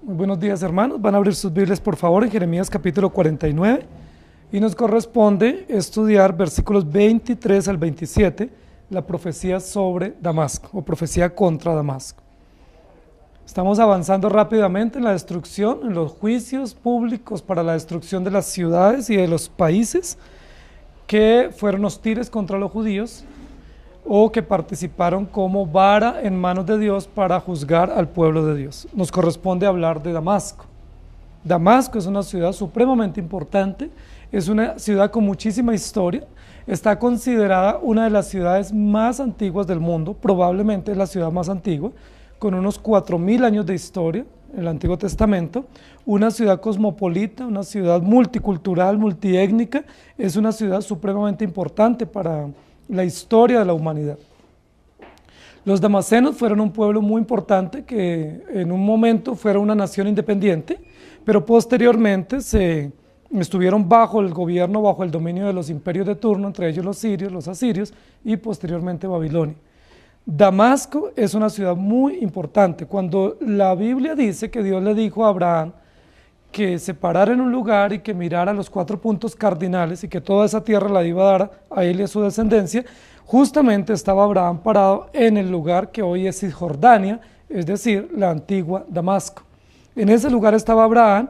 Muy buenos días, hermanos. Van a abrir sus Biblias, por favor, en Jeremías capítulo 49 y nos corresponde estudiar versículos 23 al 27, la profecía sobre Damasco o profecía contra Damasco. Estamos avanzando rápidamente en la destrucción, en los juicios públicos para la destrucción de las ciudades y de los países que fueron hostiles contra los judíos o que participaron como vara en manos de Dios para juzgar al pueblo de Dios. Nos corresponde hablar de Damasco. Damasco es una ciudad supremamente importante, es una ciudad con muchísima historia, está considerada una de las ciudades más antiguas del mundo, probablemente es la ciudad más antigua, con unos 4000 años de historia en el Antiguo Testamento, una ciudad cosmopolita, una ciudad multicultural, multiétnica, es una ciudad supremamente importante para la historia de la humanidad. Los damasenos fueron un pueblo muy importante que en un momento fueron una nación independiente, pero posteriormente estuvieron bajo el gobierno, bajo el dominio de los imperios de turno, entre ellos los sirios, los asirios y posteriormente Babilonia. Damasco es una ciudad muy importante. Cuando la Biblia dice que Dios le dijo a Abraham que se parara en un lugar y que mirara los 4 puntos cardinales y que toda esa tierra la iba a dar a él y a su descendencia, justamente estaba Abraham parado en el lugar que hoy es Cisjordania, es decir, la antigua Damasco. En ese lugar estaba Abraham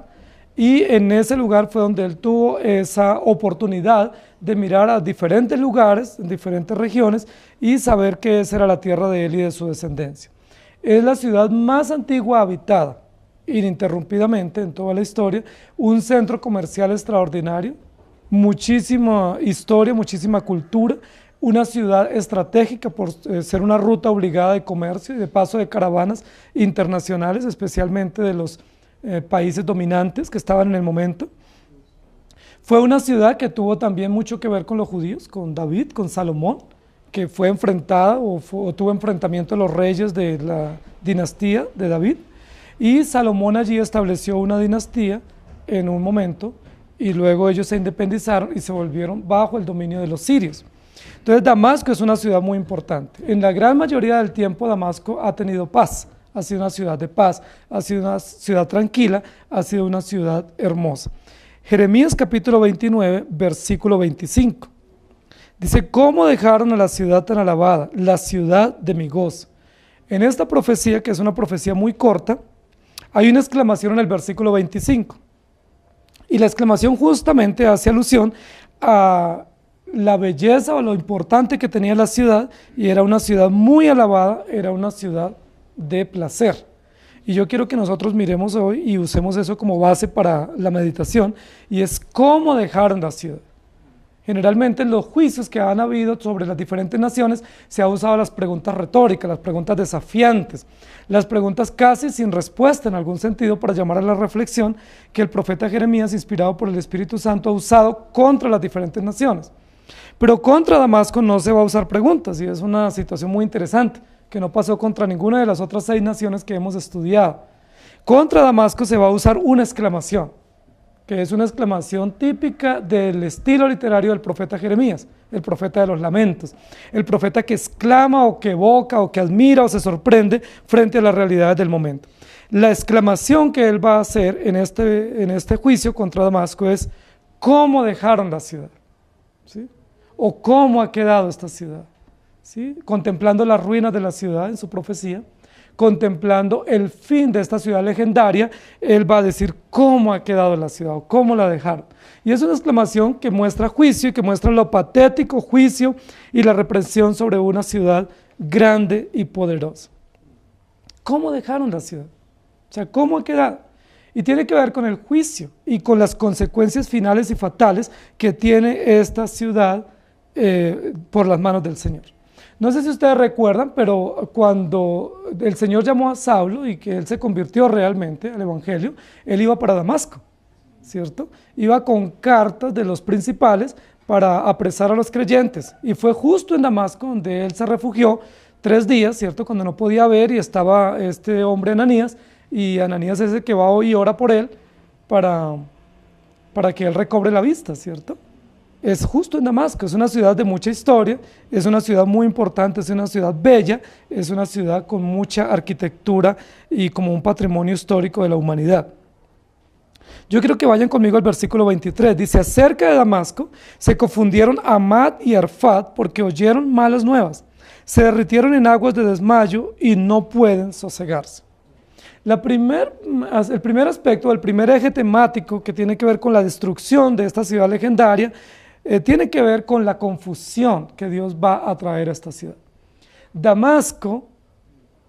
y en ese lugar fue donde él tuvo esa oportunidad de mirar a diferentes lugares, en diferentes regiones y saber que esa era la tierra de él y de su descendencia. Es la ciudad más antigua habitada ininterrumpidamente en toda la historia, un centro comercial extraordinario, muchísima historia, muchísima cultura, una ciudad estratégica por ser una ruta obligada de comercio y de paso de caravanas internacionales, especialmente de los países dominantes que estaban en el momento. Fue una ciudad que tuvo también mucho que ver con los judíos, con David, con Salomón, que fue enfrentada o tuvo enfrentamiento a los reyes de la dinastía de David. Y Salomón allí estableció una dinastía en un momento y luego ellos se independizaron y se volvieron bajo el dominio de los sirios. Entonces Damasco es una ciudad muy importante. En la gran mayoría del tiempo Damasco ha tenido paz, ha sido una ciudad de paz, ha sido una ciudad tranquila, ha sido una ciudad hermosa. Jeremías capítulo 29, versículo 25. Dice, ¿cómo dejaron a la ciudad tan alabada, la ciudad de mi gozo? En esta profecía, que es una profecía muy corta, hay una exclamación en el versículo 25 y la exclamación justamente hace alusión a la belleza o lo importante que tenía la ciudad y era una ciudad muy alabada, era una ciudad de placer. Y yo quiero que nosotros miremos hoy y usemos eso como base para la meditación y es cómo dejaron la ciudad. Generalmente en los juicios que han habido sobre las diferentes naciones se han usado las preguntas retóricas, las preguntas desafiantes, las preguntas casi sin respuesta en algún sentido para llamar a la reflexión que el profeta Jeremías, inspirado por el Espíritu Santo, ha usado contra las diferentes naciones. Pero contra Damasco no se va a usar preguntas y es una situación muy interesante que no pasó contra ninguna de las otras 6 naciones que hemos estudiado. Contra Damasco se va a usar una exclamación, que es una exclamación típica del estilo literario del profeta Jeremías, el profeta de los lamentos, el profeta que exclama o que evoca o que admira o se sorprende frente a las realidades del momento. La exclamación que él va a hacer en este juicio contra Damasco es ¿cómo dejaron la ciudad? ¿Sí? O ¿cómo ha quedado esta ciudad? ¿Sí? Contemplando las ruinas de la ciudad en su profecía, contemplando el fin de esta ciudad legendaria, él va a decir cómo ha quedado la ciudad o cómo la dejaron. Y es una exclamación que muestra juicio y que muestra lo patético juicio y la represión sobre una ciudad grande y poderosa. ¿Cómo dejaron la ciudad? O sea, ¿cómo ha quedado? Y tiene que ver con el juicio y con las consecuencias finales y fatales que tiene esta ciudad por las manos del Señor. No sé si ustedes recuerdan, pero cuando el Señor llamó a Saulo y que él se convirtió realmente al Evangelio, él iba para Damasco, ¿cierto? Iba con cartas de los principales para apresar a los creyentes. Y fue justo en Damasco donde él se refugió 3 días, ¿cierto? Cuando no podía ver y estaba este hombre Ananías, y Ananías es el que va y ora por él para que él recobre la vista, ¿cierto? es justo en Damasco. Es una ciudad de mucha historia, es una ciudad muy importante, es una ciudad bella, es una ciudad con mucha arquitectura y como un patrimonio histórico de la humanidad. Yo quiero que vayan conmigo al versículo 23. Dice, acerca de Damasco se confundieron Amad y Arfad porque oyeron malas nuevas. Se derritieron en aguas de desmayo y no pueden sosegarse. El primer aspecto, el primer eje temático que tiene que ver con la destrucción de esta ciudad legendaria, tiene que ver con la confusión que Dios va a traer a esta ciudad. Damasco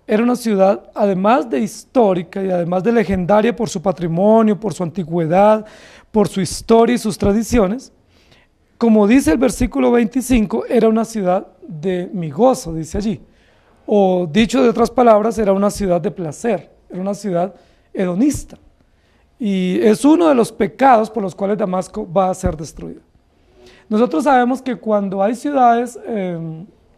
era una ciudad, además de histórica y además de legendaria por su patrimonio, por su antigüedad, por su historia y sus tradiciones, como dice el versículo 25, era una ciudad de mi gozo, dice allí. O dicho de otras palabras, era una ciudad de placer, era una ciudad hedonista. Y es uno de los pecados por los cuales Damasco va a ser destruido. Nosotros sabemos que cuando hay ciudades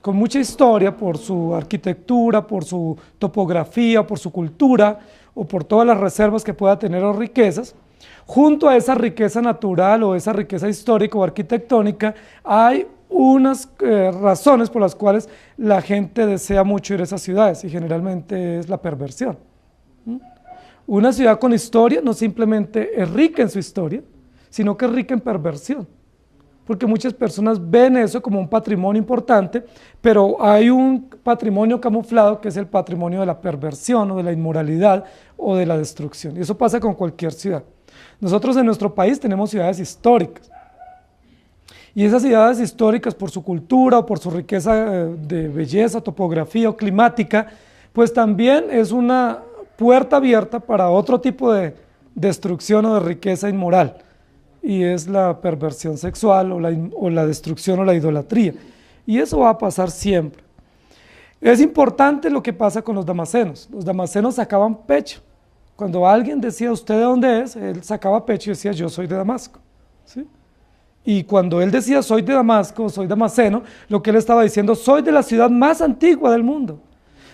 con mucha historia por su arquitectura, por su topografía, por su cultura o por todas las reservas que pueda tener o riquezas, junto a esa riqueza natural o esa riqueza histórica o arquitectónica, hay unas razones por las cuales la gente desea mucho ir a esas ciudades y generalmente es la perversión. Una ciudad con historia no simplemente es rica en su historia, sino que es rica en perversión. Porque muchas personas ven eso como un patrimonio importante, pero hay un patrimonio camuflado que es el patrimonio de la perversión o de la inmoralidad o de la destrucción. Y eso pasa con cualquier ciudad. Nosotros en nuestro país tenemos ciudades históricas. Y esas ciudades históricas, por su cultura o por su riqueza de belleza, topografía o climática, pues también es una puerta abierta para otro tipo de destrucción o de riqueza inmoral. Y es la perversión sexual o la destrucción o la idolatría. Y eso va a pasar siempre. Es importante lo que pasa con los damasenos. Los damasenos sacaban pecho. Cuando alguien decía, ¿usted de dónde es?, él sacaba pecho y decía, yo soy de Damasco. ¿Sí? Y cuando él decía, soy de Damasco, soy damaseno, lo que él estaba diciendo, soy de la ciudad más antigua del mundo.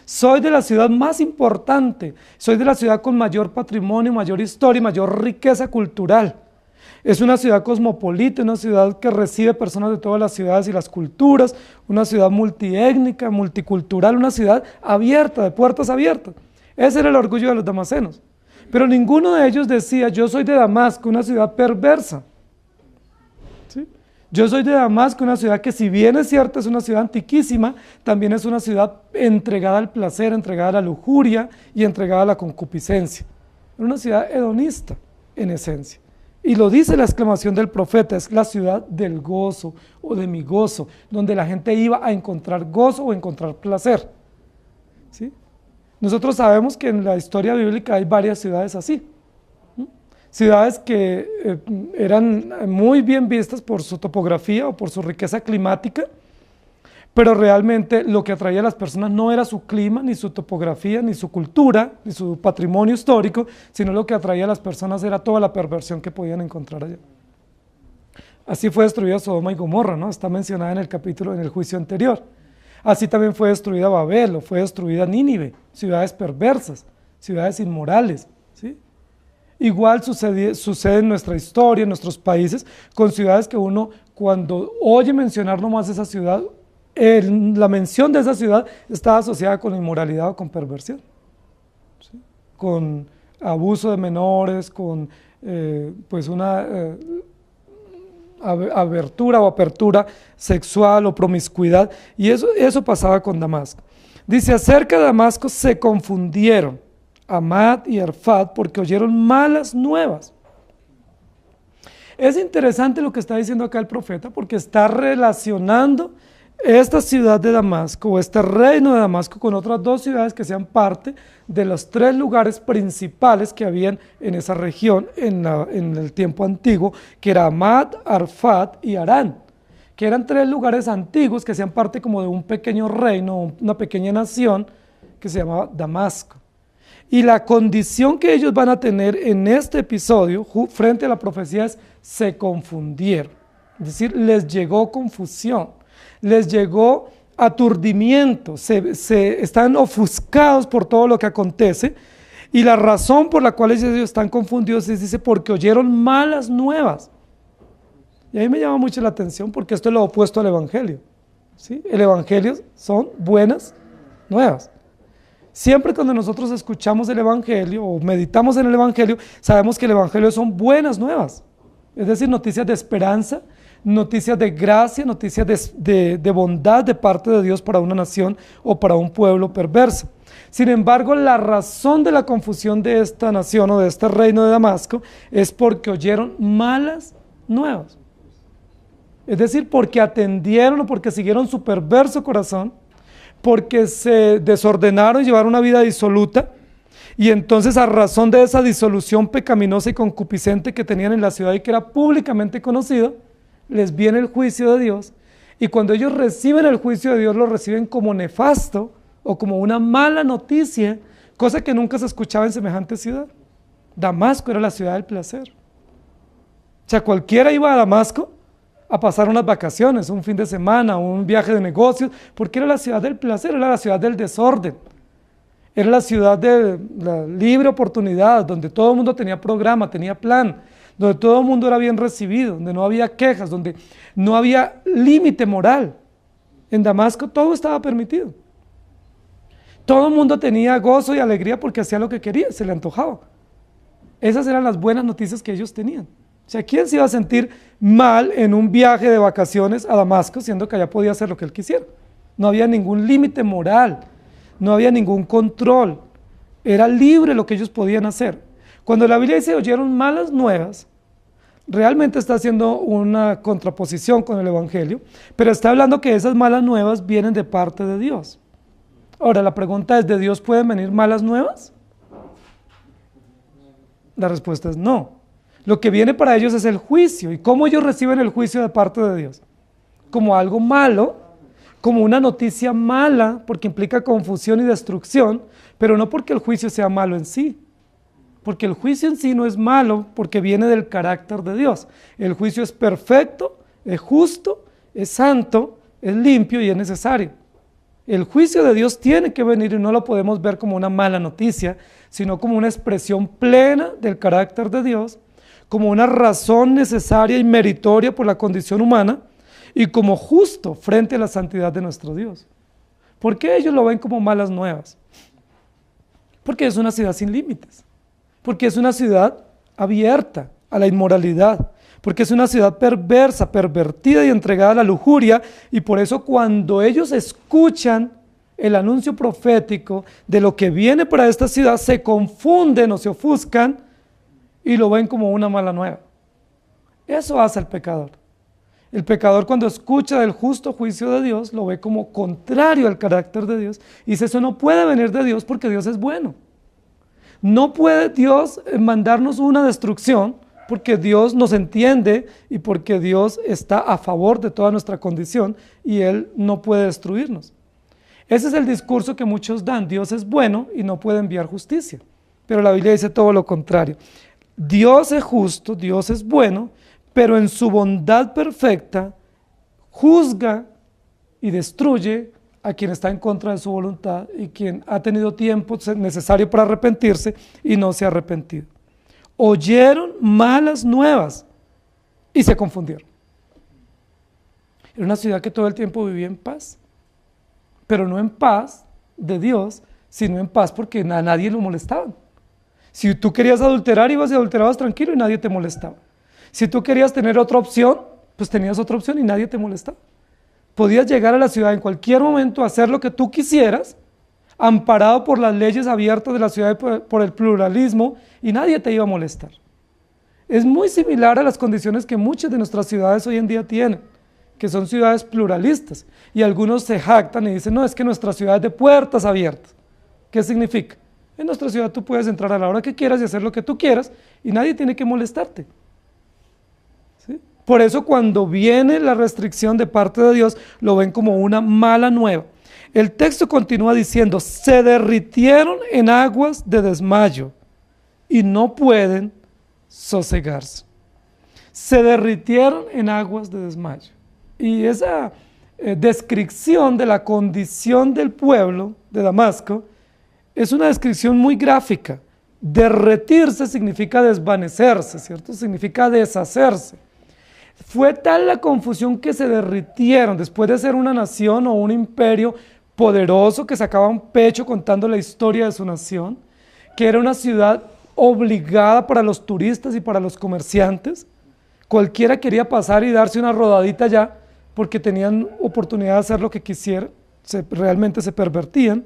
Soy de la ciudad más importante. Soy de la ciudad con mayor patrimonio, mayor historia y mayor riqueza cultural. Es una ciudad cosmopolita, una ciudad que recibe personas de todas las ciudades y las culturas, una ciudad multiétnica, multicultural, una ciudad abierta, de puertas abiertas. Ese era el orgullo de los damasenos. Pero ninguno de ellos decía, yo soy de Damasco, una ciudad perversa. ¿Sí? Yo soy de Damasco, una ciudad que si bien es cierto, es una ciudad antiquísima, también es una ciudad entregada al placer, entregada a la lujuria y entregada a la concupiscencia. Era una ciudad hedonista en esencia. Y lo dice la exclamación del profeta, es la ciudad del gozo o de mi gozo, donde la gente iba a encontrar gozo o encontrar placer. ¿Sí? Nosotros sabemos que en la historia bíblica hay varias ciudades así. Ciudades que eran muy bien vistas por su topografía o por su riqueza climática, pero realmente lo que atraía a las personas no era su clima, ni su topografía, ni su cultura, ni su patrimonio histórico, sino lo que atraía a las personas era toda la perversión que podían encontrar allá. Así fue destruida Sodoma y Gomorra, ¿no? Está mencionada en el capítulo, en el juicio anterior. Así también fue destruida Babel, o fue destruida Nínive, ciudades perversas, ciudades inmorales, ¿sí? Igual sucede en nuestra historia, en nuestros países, con ciudades que uno, cuando oye mencionar nomás esa ciudad, la mención de esa ciudad está asociada con inmoralidad o con perversión, ¿sí? Con abuso de menores, con pues una abertura o apertura sexual o promiscuidad, y eso pasaba con Damasco. Dice, acerca de Damasco se confundieron Amad y Arfad porque oyeron malas nuevas. Es interesante lo que está diciendo acá el profeta porque está relacionando esta ciudad de Damasco o este reino de Damasco con otras dos ciudades que sean parte de los tres lugares principales que habían en esa región en el tiempo antiguo, que era Amad, Arfad y Harán, que eran tres lugares antiguos que hacían parte como de un pequeño reino, una pequeña nación que se llamaba Damasco. Y la condición que ellos van a tener en este episodio frente a la profecía es se confundieron, es decir, les llegó confusión. Les llegó aturdimiento, están ofuscados por todo lo que acontece, y la razón por la cual ellos están confundidos es, dice, porque oyeron malas nuevas. Y a mí me llama mucho la atención porque esto es lo opuesto al Evangelio, ¿sí? El Evangelio son buenas nuevas. Siempre cuando nosotros escuchamos el Evangelio o meditamos en el Evangelio, sabemos que el Evangelio son buenas nuevas. Es decir, noticias de esperanza, noticias de gracia, noticias de bondad de parte de Dios para una nación o para un pueblo perverso. Sin embargo, la razón de la confusión de esta nación o de este reino de Damasco es porque oyeron malas nuevas. Es decir, porque atendieron o porque siguieron su perverso corazón, porque se desordenaron y llevaron una vida disoluta, y entonces a razón de esa disolución pecaminosa y concupiscente que tenían en la ciudad y que era públicamente conocido, les viene el juicio de Dios, y cuando ellos reciben el juicio de Dios lo reciben como nefasto o como una mala noticia, cosa que nunca se escuchaba en semejante ciudad. Damasco era la ciudad del placer. O sea, cualquiera iba a Damasco a pasar unas vacaciones, un fin de semana, un viaje de negocios, porque era la ciudad del placer, era la ciudad del desorden, era la ciudad de la libre oportunidad, donde todo el mundo tenía programa, tenía plan, donde todo el mundo era bien recibido, donde no había quejas, donde no había límite moral. En Damasco todo estaba permitido. Todo el mundo tenía gozo y alegría porque hacía lo que quería, se le antojaba. Esas eran las buenas noticias que ellos tenían. O sea, ¿quién se iba a sentir mal en un viaje de vacaciones a Damasco, siendo que allá podía hacer lo que él quisiera? No había ningún límite moral, no había ningún control, era libre lo que ellos podían hacer. Cuando la Biblia dice oyeron malas nuevas, realmente está haciendo una contraposición con el Evangelio, pero está hablando que esas malas nuevas vienen de parte de Dios. Ahora, la pregunta es, ¿de Dios pueden venir malas nuevas? La respuesta es no. Lo que viene para ellos es el juicio. ¿Y cómo ellos reciben el juicio de parte de Dios? Como algo malo, como una noticia mala, porque implica confusión y destrucción, pero no porque el juicio sea malo en sí. Porque el juicio en sí no es malo, porque viene del carácter de Dios. El juicio es perfecto, es justo, es santo, es limpio y es necesario. El juicio de Dios tiene que venir y no lo podemos ver como una mala noticia, sino como una expresión plena del carácter de Dios, como una razón necesaria y meritoria por la condición humana y como justo frente a la santidad de nuestro Dios. ¿Por qué ellos lo ven como malas nuevas? Porque es una ciudad sin límites, porque es una ciudad abierta a la inmoralidad, porque es una ciudad perversa, pervertida y entregada a la lujuria, y por eso cuando ellos escuchan el anuncio profético de lo que viene para esta ciudad, se confunden o se ofuscan y lo ven como una mala nueva. Eso hace el pecador. El pecador cuando escucha del justo juicio de Dios, lo ve como contrario al carácter de Dios, y dice, eso no puede venir de Dios porque Dios es bueno. No puede Dios mandarnos una destrucción porque Dios nos entiende y porque Dios está a favor de toda nuestra condición y Él no puede destruirnos. Ese es el discurso que muchos dan, Dios es bueno y no puede enviar justicia, pero la Biblia dice todo lo contrario. Dios es justo, Dios es bueno, pero en su bondad perfecta juzga y destruye a quien está en contra de su voluntad y quien ha tenido tiempo necesario para arrepentirse y no se ha arrepentido. Oyeron malas nuevas y se confundieron. Era una ciudad que todo el tiempo vivía en paz, pero no en paz de Dios, sino en paz porque a nadie lo molestaban. Si tú querías adulterar, ibas y adulterabas tranquilo y nadie te molestaba. Si tú querías tener otra opción, pues tenías otra opción y nadie te molestaba. Podías llegar a la ciudad en cualquier momento a hacer lo que tú quisieras, amparado por las leyes abiertas de la ciudad, por el pluralismo, y nadie te iba a molestar. Es muy similar a las condiciones que muchas de nuestras ciudades hoy en día tienen, que son ciudades pluralistas, y algunos se jactan y dicen, no, es que nuestra ciudad es de puertas abiertas. ¿Qué significa? En nuestra ciudad tú puedes entrar a la hora que quieras y hacer lo que tú quieras, y nadie tiene que molestarte. ¿Sí? Por eso cuando viene la restricción de parte de Dios, lo ven como una mala nueva. El texto continúa diciendo, se derritieron en aguas de desmayo y no pueden sosegarse. Se derritieron en aguas de desmayo. Y esa descripción de la condición del pueblo de Damasco es una descripción muy gráfica. Derretirse significa desvanecerse, ¿cierto? Significa deshacerse. Fue tal la confusión que se derritieron después de ser una nación o un imperio poderoso que sacaba un pecho contando la historia de su nación, que era una ciudad obligada para los turistas y para los comerciantes. Cualquiera quería pasar y darse una rodadita allá porque tenían oportunidad de hacer lo que quisieran, realmente se pervertían.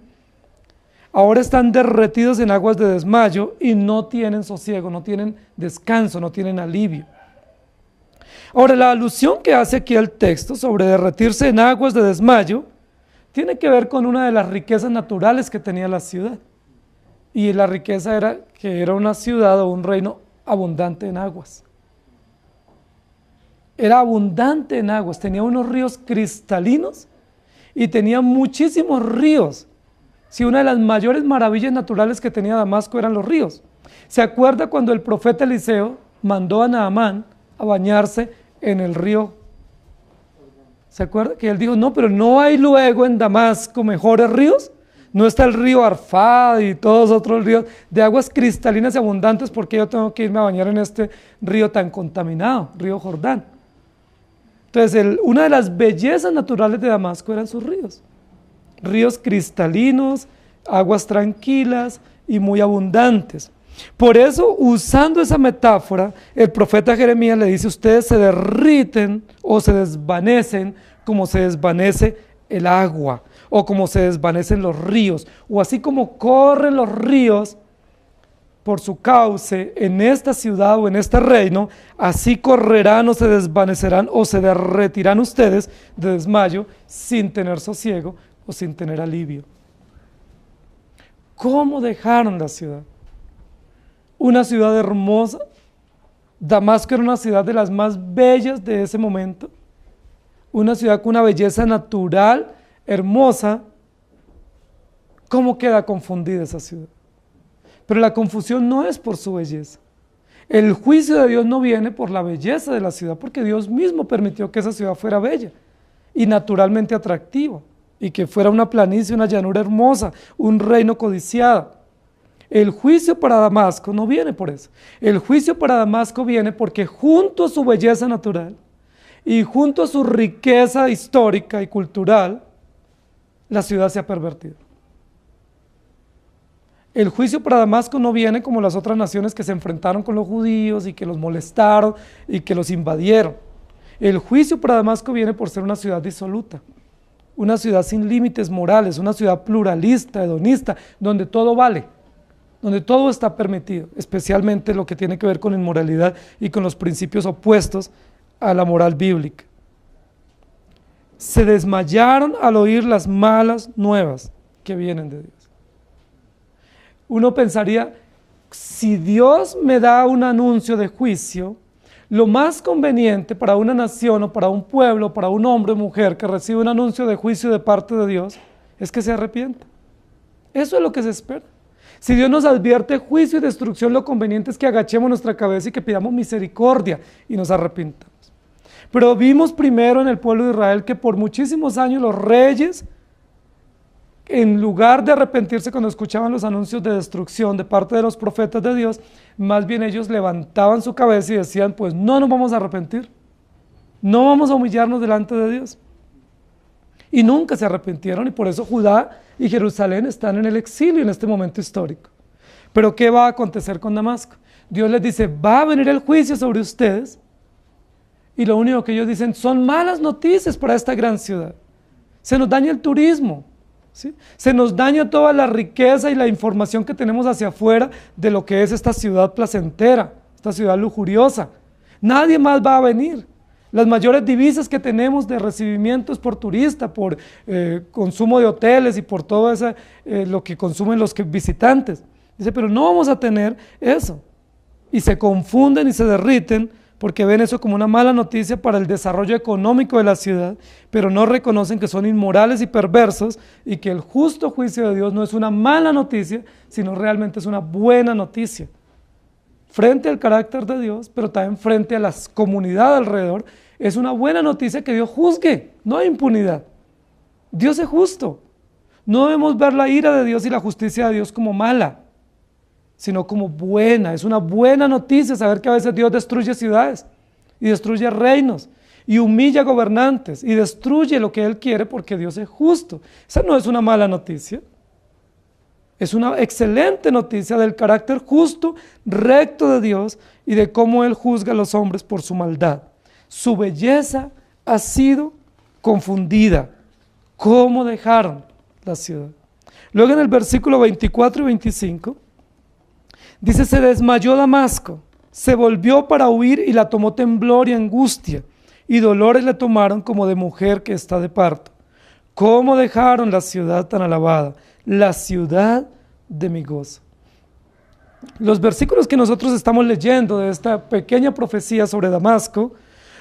Ahora están derretidos en aguas de desmayo y no tienen sosiego, no tienen descanso, no tienen alivio. Ahora, la alusión que hace aquí el texto sobre derretirse en aguas de desmayo tiene que ver con una de las riquezas naturales que tenía la ciudad. Y la riqueza era que era una ciudad o un reino abundante en aguas. Era abundante en aguas, tenía unos ríos cristalinos y tenía muchísimos ríos. Si una de las mayores maravillas naturales que tenía Damasco eran los ríos. ¿Se acuerda cuando el profeta Eliseo mandó a Naamán a bañarse en el río? ¿Se acuerda? Que él dijo, no, pero no hay luego en Damasco mejores ríos. No está el río Arfad y todos los otros ríos de aguas cristalinas y abundantes, porque yo tengo que irme a bañar en este río tan contaminado, río Jordán. Entonces, una de las bellezas naturales de Damasco eran sus ríos. Ríos cristalinos, aguas tranquilas y muy abundantes. Por eso, usando esa metáfora, el profeta Jeremías le dice, ustedes se derriten o se desvanecen como se desvanece el agua, o como se desvanecen los ríos, o así como corren los ríos por su cauce en esta ciudad o en este reino, así correrán o se desvanecerán o se derretirán ustedes de desmayo sin tener sosiego o sin tener alivio. ¿Cómo dejaron la ciudad? Una ciudad hermosa. Damasco era una ciudad de las más bellas de ese momento, una ciudad con una belleza natural, hermosa. ¿Cómo queda confundida esa ciudad? Pero la confusión no es por su belleza. El juicio de Dios no viene por la belleza de la ciudad, porque Dios mismo permitió que esa ciudad fuera bella y naturalmente atractiva, y que fuera una planicie, una llanura hermosa, un reino codiciado. El juicio para Damasco no viene por eso. El juicio para Damasco viene porque junto a su belleza natural y junto a su riqueza histórica y cultural, la ciudad se ha pervertido. El juicio para Damasco no viene como las otras naciones que se enfrentaron con los judíos y que los molestaron y que los invadieron. El juicio para Damasco viene por ser una ciudad disoluta, una ciudad sin límites morales, una ciudad pluralista, hedonista, donde todo vale, donde todo está permitido, especialmente lo que tiene que ver con inmoralidad y con los principios opuestos a la moral bíblica. Se desmayaron al oír las malas nuevas que vienen de Dios. Uno pensaría, si Dios me da un anuncio de juicio, lo más conveniente para una nación o para un pueblo, para un hombre o mujer que recibe un anuncio de juicio de parte de Dios, es que se arrepienta. Eso es lo que se espera. Si Dios nos advierte juicio y destrucción, lo conveniente es que agachemos nuestra cabeza y que pidamos misericordia y nos arrepintamos. Pero vimos primero en el pueblo de Israel que por muchísimos años los reyes, en lugar de arrepentirse cuando escuchaban los anuncios de destrucción de parte de los profetas de Dios, más bien ellos levantaban su cabeza y decían, pues no nos vamos a arrepentir, no vamos a humillarnos delante de Dios. Y nunca se arrepintieron, y por eso Judá y Jerusalén están en el exilio en este momento histórico. Pero ¿qué va a acontecer con Damasco? Dios les dice, va a venir el juicio sobre ustedes, y lo único que ellos dicen son malas noticias para esta gran ciudad. Se nos daña el turismo, ¿sí? Se nos daña toda la riqueza y la información que tenemos hacia afuera de lo que es esta ciudad placentera, esta ciudad lujuriosa. Nadie más va a venir. Las mayores divisas que tenemos de recibimientos por turista, por consumo de hoteles y por todo eso, lo que consumen los visitantes. Dice, pero no vamos a tener eso. Y se confunden y se derriten porque ven eso como una mala noticia para el desarrollo económico de la ciudad, pero no reconocen que son inmorales y perversos y que el justo juicio de Dios no es una mala noticia, sino realmente es una buena noticia. Frente al carácter de Dios, pero también frente a la comunidad alrededor, es una buena noticia que Dios juzgue, no hay impunidad. Dios es justo. No debemos ver la ira de Dios y la justicia de Dios como mala, sino como buena. Es una buena noticia saber que a veces Dios destruye ciudades y destruye reinos y humilla gobernantes y destruye lo que Él quiere porque Dios es justo. Esa no es una mala noticia. Es una excelente noticia del carácter justo, recto de Dios y de cómo Él juzga a los hombres por su maldad. Su belleza ha sido confundida. ¿Cómo dejaron la ciudad? Luego en el versículo 24 y 25 dice: se desmayó Damasco, se volvió para huir y la tomó temblor y angustia, y dolores le tomaron como de mujer que está de parto. ¿Cómo dejaron la ciudad tan alabada? La ciudad de mi gozo. Los versículos que nosotros estamos leyendo de esta pequeña profecía sobre Damasco,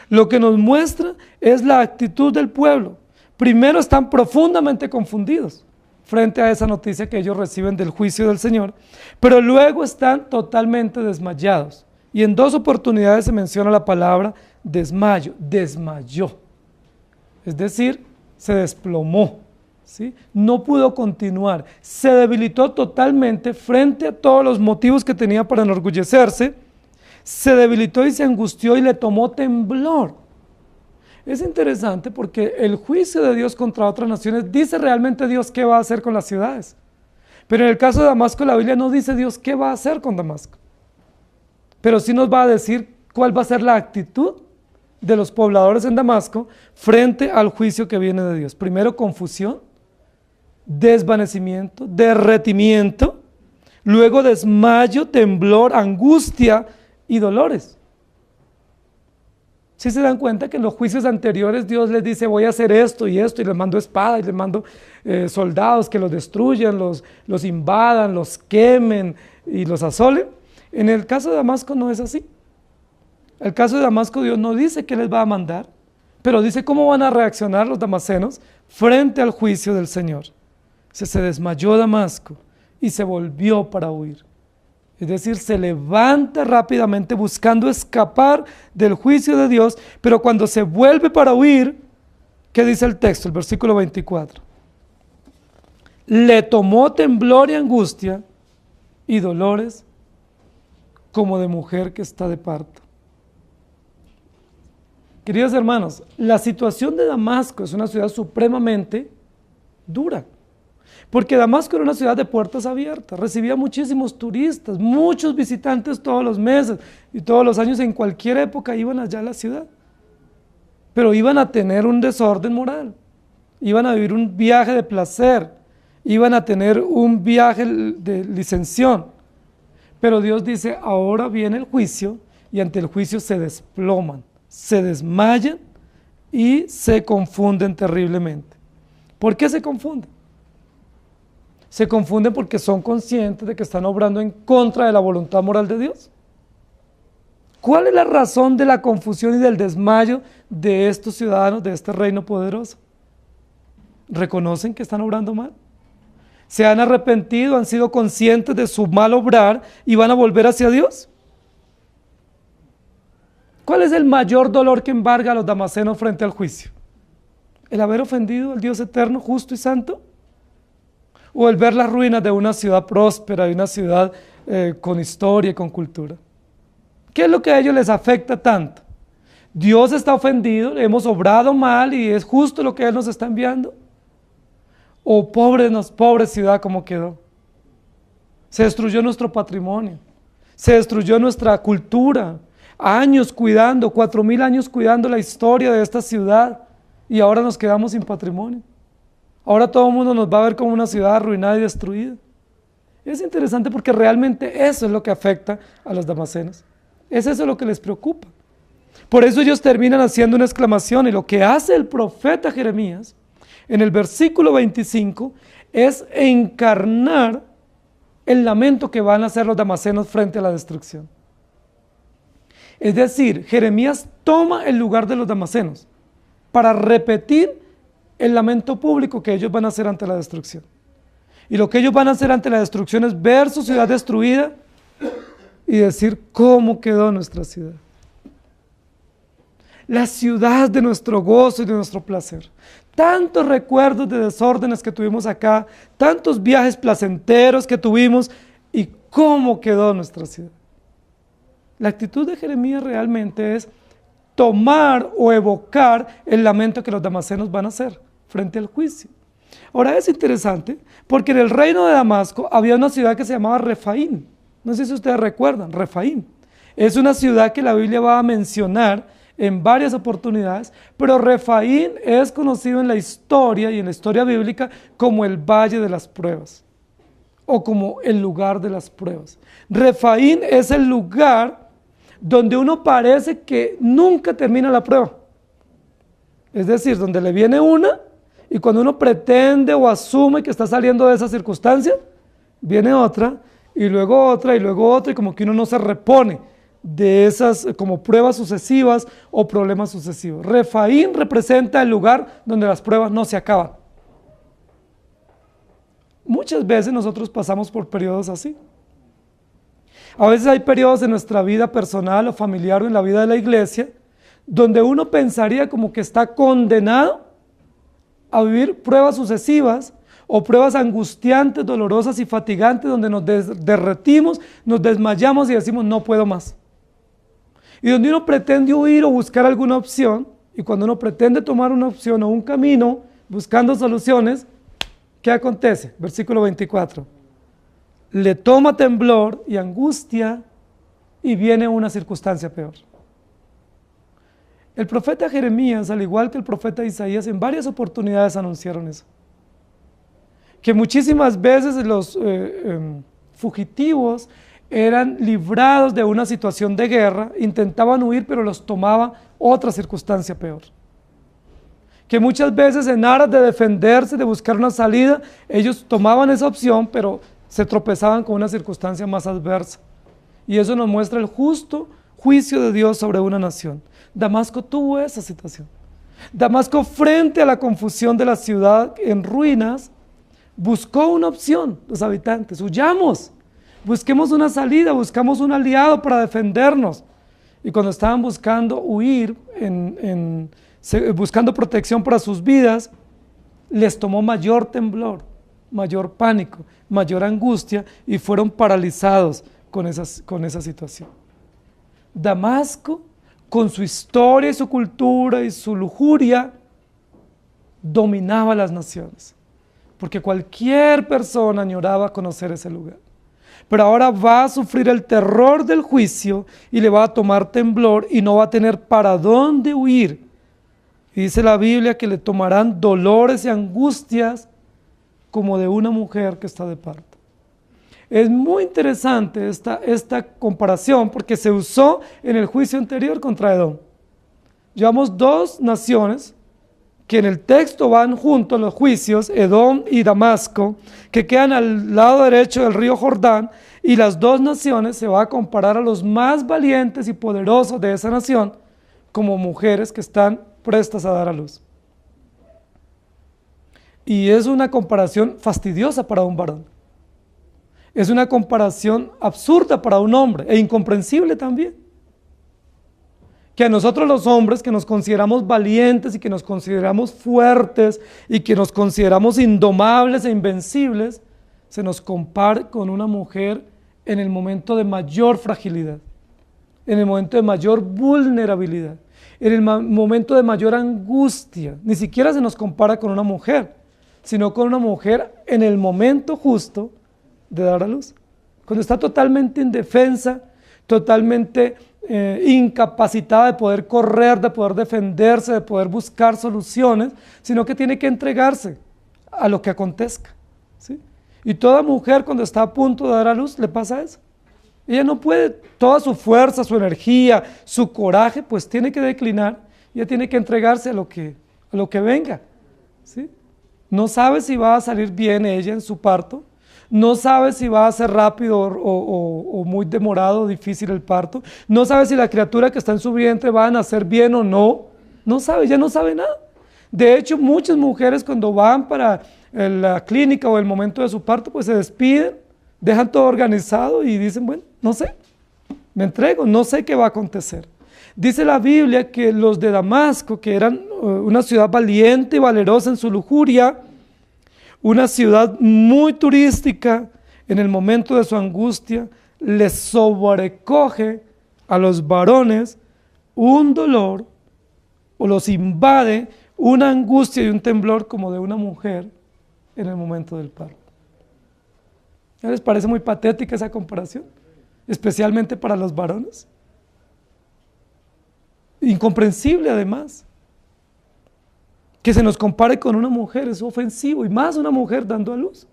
lo que nos muestra es la actitud del pueblo. Primero están profundamente confundidos frente a esa noticia que ellos reciben del juicio del Señor, pero luego están totalmente desmayados. Y en 2 oportunidades se menciona la palabra desmayo, desmayó. Es decir, se desplomó, ¿sí? No pudo continuar, se debilitó totalmente frente a todos los motivos que tenía para enorgullecerse, se debilitó y se angustió y le tomó temblor. Es interesante porque el juicio de Dios contra otras naciones dice realmente Dios qué va a hacer con las ciudades. Pero en el caso de Damasco, la Biblia no dice Dios qué va a hacer con Damasco. Pero sí nos va a decir cuál va a ser la actitud de los pobladores en Damasco frente al juicio que viene de Dios. Primero, confusión, desvanecimiento, derretimiento, luego desmayo, temblor, angustia y dolores. Si se dan cuenta que en los juicios anteriores Dios les dice voy a hacer esto, y les mando espada, y les mando soldados que los destruyan, los invadan, los quemen y los asolen. En el caso de Damasco no es así. El caso de Damasco Dios no dice qué les va a mandar, pero dice cómo van a reaccionar los damasenos frente al juicio del Señor. Se desmayó Damasco y se volvió para huir. Es decir, se levanta rápidamente buscando escapar del juicio de Dios, pero cuando se vuelve para huir, ¿qué dice el texto? El versículo 24. Le tomó temblor y angustia y dolores como de mujer que está de parto. Queridos hermanos, la situación de Damasco es una ciudad supremamente dura. Porque Damasco era una ciudad de puertas abiertas, recibía muchísimos turistas, muchos visitantes todos los meses y todos los años, en cualquier época iban allá a la ciudad. Pero iban a tener un desorden moral, iban a vivir un viaje de placer, iban a tener un viaje de licensión. Pero Dios dice, ahora viene el juicio, y ante el juicio se desploman, se desmayan y se confunden terriblemente. ¿Por qué se confunden? Se confunden porque son conscientes de que están obrando en contra de la voluntad moral de Dios. ¿Cuál es la razón de la confusión y del desmayo de estos ciudadanos de este reino poderoso? ¿Reconocen que están obrando mal? ¿Se han arrepentido, han sido conscientes de su mal obrar y van a volver hacia Dios? ¿Cuál es el mayor dolor que embarga a los damasenos frente al juicio? ¿El haber ofendido al Dios eterno, justo y santo? ¿O el ver las ruinas de una ciudad próspera, de una ciudad con historia y con cultura? ¿Qué es lo que a ellos les afecta tanto? ¿Dios está ofendido, hemos obrado mal y es justo lo que Él nos está enviando? ¿O pobre ciudad como quedó? Se destruyó nuestro patrimonio, se destruyó nuestra cultura, años cuidando, 4000 años cuidando la historia de esta ciudad, y ahora nos quedamos sin patrimonio. Ahora todo el mundo nos va a ver como una ciudad arruinada y destruida. Es interesante porque realmente eso es lo que afecta a los damasenos. Es eso lo que les preocupa. Por eso ellos terminan haciendo una exclamación, y lo que hace el profeta Jeremías en el versículo 25 es encarnar el lamento que van a hacer los damasenos frente a la destrucción. Es decir, Jeremías toma el lugar de los damasenos para repetir el lamento público que ellos van a hacer ante la destrucción. Y lo que ellos van a hacer ante la destrucción es ver su ciudad destruida y decir cómo quedó nuestra ciudad. La ciudad de nuestro gozo y de nuestro placer. Tantos recuerdos de desórdenes que tuvimos acá, tantos viajes placenteros que tuvimos, y cómo quedó nuestra ciudad. La actitud de Jeremías realmente es: tomar o evocar el lamento que los damascenos van a hacer frente al juicio. Ahora es interesante porque en el reino de Damasco había una ciudad que se llamaba Refaín. No sé si ustedes recuerdan, Refaín. Es una ciudad que la Biblia va a mencionar en varias oportunidades, pero Refaín es conocido en la historia y en la historia bíblica como el Valle de las Pruebas o como el lugar de las pruebas. Refaín es el lugar donde uno parece que nunca termina la prueba. Es decir, donde le viene una y cuando uno pretende o asume que está saliendo de esa circunstancia, viene otra y luego otra y luego otra y como que uno no se repone de esas como pruebas sucesivas o problemas sucesivos. Refaín representa el lugar donde las pruebas no se acaban. Muchas veces nosotros pasamos por periodos así. A veces hay periodos en nuestra vida personal o familiar o en la vida de la iglesia donde uno pensaría como que está condenado a vivir pruebas sucesivas o pruebas angustiantes, dolorosas y fatigantes donde nos derretimos, nos desmayamos y decimos no puedo más. Y donde uno pretende huir o buscar alguna opción, y cuando uno pretende tomar una opción o un camino buscando soluciones, ¿qué acontece? Versículo 24. Le toma temblor y angustia y viene una circunstancia peor. El profeta Jeremías, al igual que el profeta Isaías, en varias oportunidades anunciaron eso. Que muchísimas veces los fugitivos eran librados de una situación de guerra, intentaban huir, pero los tomaba otra circunstancia peor. Que muchas veces en aras de defenderse, de buscar una salida, ellos tomaban esa opción, pero se tropezaban con una circunstancia más adversa. Y eso nos muestra el justo juicio de Dios sobre una nación. Damasco tuvo esa situación. Damasco, frente a la confusión de la ciudad en ruinas, buscó una opción, los habitantes, huyamos, busquemos una salida, buscamos un aliado para defendernos. Y cuando estaban buscando huir, buscando protección para sus vidas, les tomó mayor temblor, mayor pánico, mayor angustia y fueron paralizados con esa situación. Damasco, con su historia y su cultura y su lujuria, dominaba las naciones, porque cualquier persona añoraba conocer ese lugar. Pero ahora va a sufrir el terror del juicio y le va a tomar temblor y no va a tener para dónde huir. Y dice la Biblia que le tomarán dolores y angustias como de una mujer que está de parto. Es muy interesante esta comparación porque se usó en el juicio anterior contra Edom. Llevamos dos naciones que en el texto van juntos los juicios, Edom y Damasco, que quedan al lado derecho del río Jordán, y las dos naciones se va a comparar a los más valientes y poderosos de esa nación como mujeres que están prestas a dar a luz. Y es una comparación fastidiosa para un varón. Es una comparación absurda para un hombre e incomprensible también. Que a nosotros los hombres que nos consideramos valientes y que nos consideramos fuertes y que nos consideramos indomables e invencibles, se nos compare con una mujer en el momento de mayor fragilidad, en el momento de mayor vulnerabilidad, en el momento de mayor angustia. Ni siquiera se nos compara con una mujer, sino con una mujer en el momento justo de dar a luz, cuando está totalmente indefensa, totalmente incapacitada de poder correr, de poder defenderse, de poder buscar soluciones, sino que tiene que entregarse a lo que acontezca, ¿sí? Y toda mujer cuando está a punto de dar a luz le pasa eso. Ella no puede, toda su fuerza, su energía, su coraje, pues tiene que declinar, ella tiene que entregarse a lo que venga, ¿sí? No sabe si va a salir bien ella en su parto, no sabe si va a ser rápido o muy demorado o difícil el parto, no sabe si la criatura que está en su vientre va a nacer bien o no, no sabe, ya no sabe nada. De hecho, muchas mujeres cuando van para la clínica o el momento de su parto, pues se despiden, dejan todo organizado y dicen, bueno, no sé, me entrego, no sé qué va a acontecer. Dice la Biblia que los de Damasco, que eran una ciudad valiente y valerosa en su lujuria, una ciudad muy turística, en el momento de su angustia, les sobrecoge a los varones un dolor o los invade una angustia y un temblor como de una mujer en el momento del parto. ¿No les parece muy patética esa comparación? Especialmente para los varones. Incomprensible además. Que se nos compare con una mujer es ofensivo, y más una mujer dando a luz.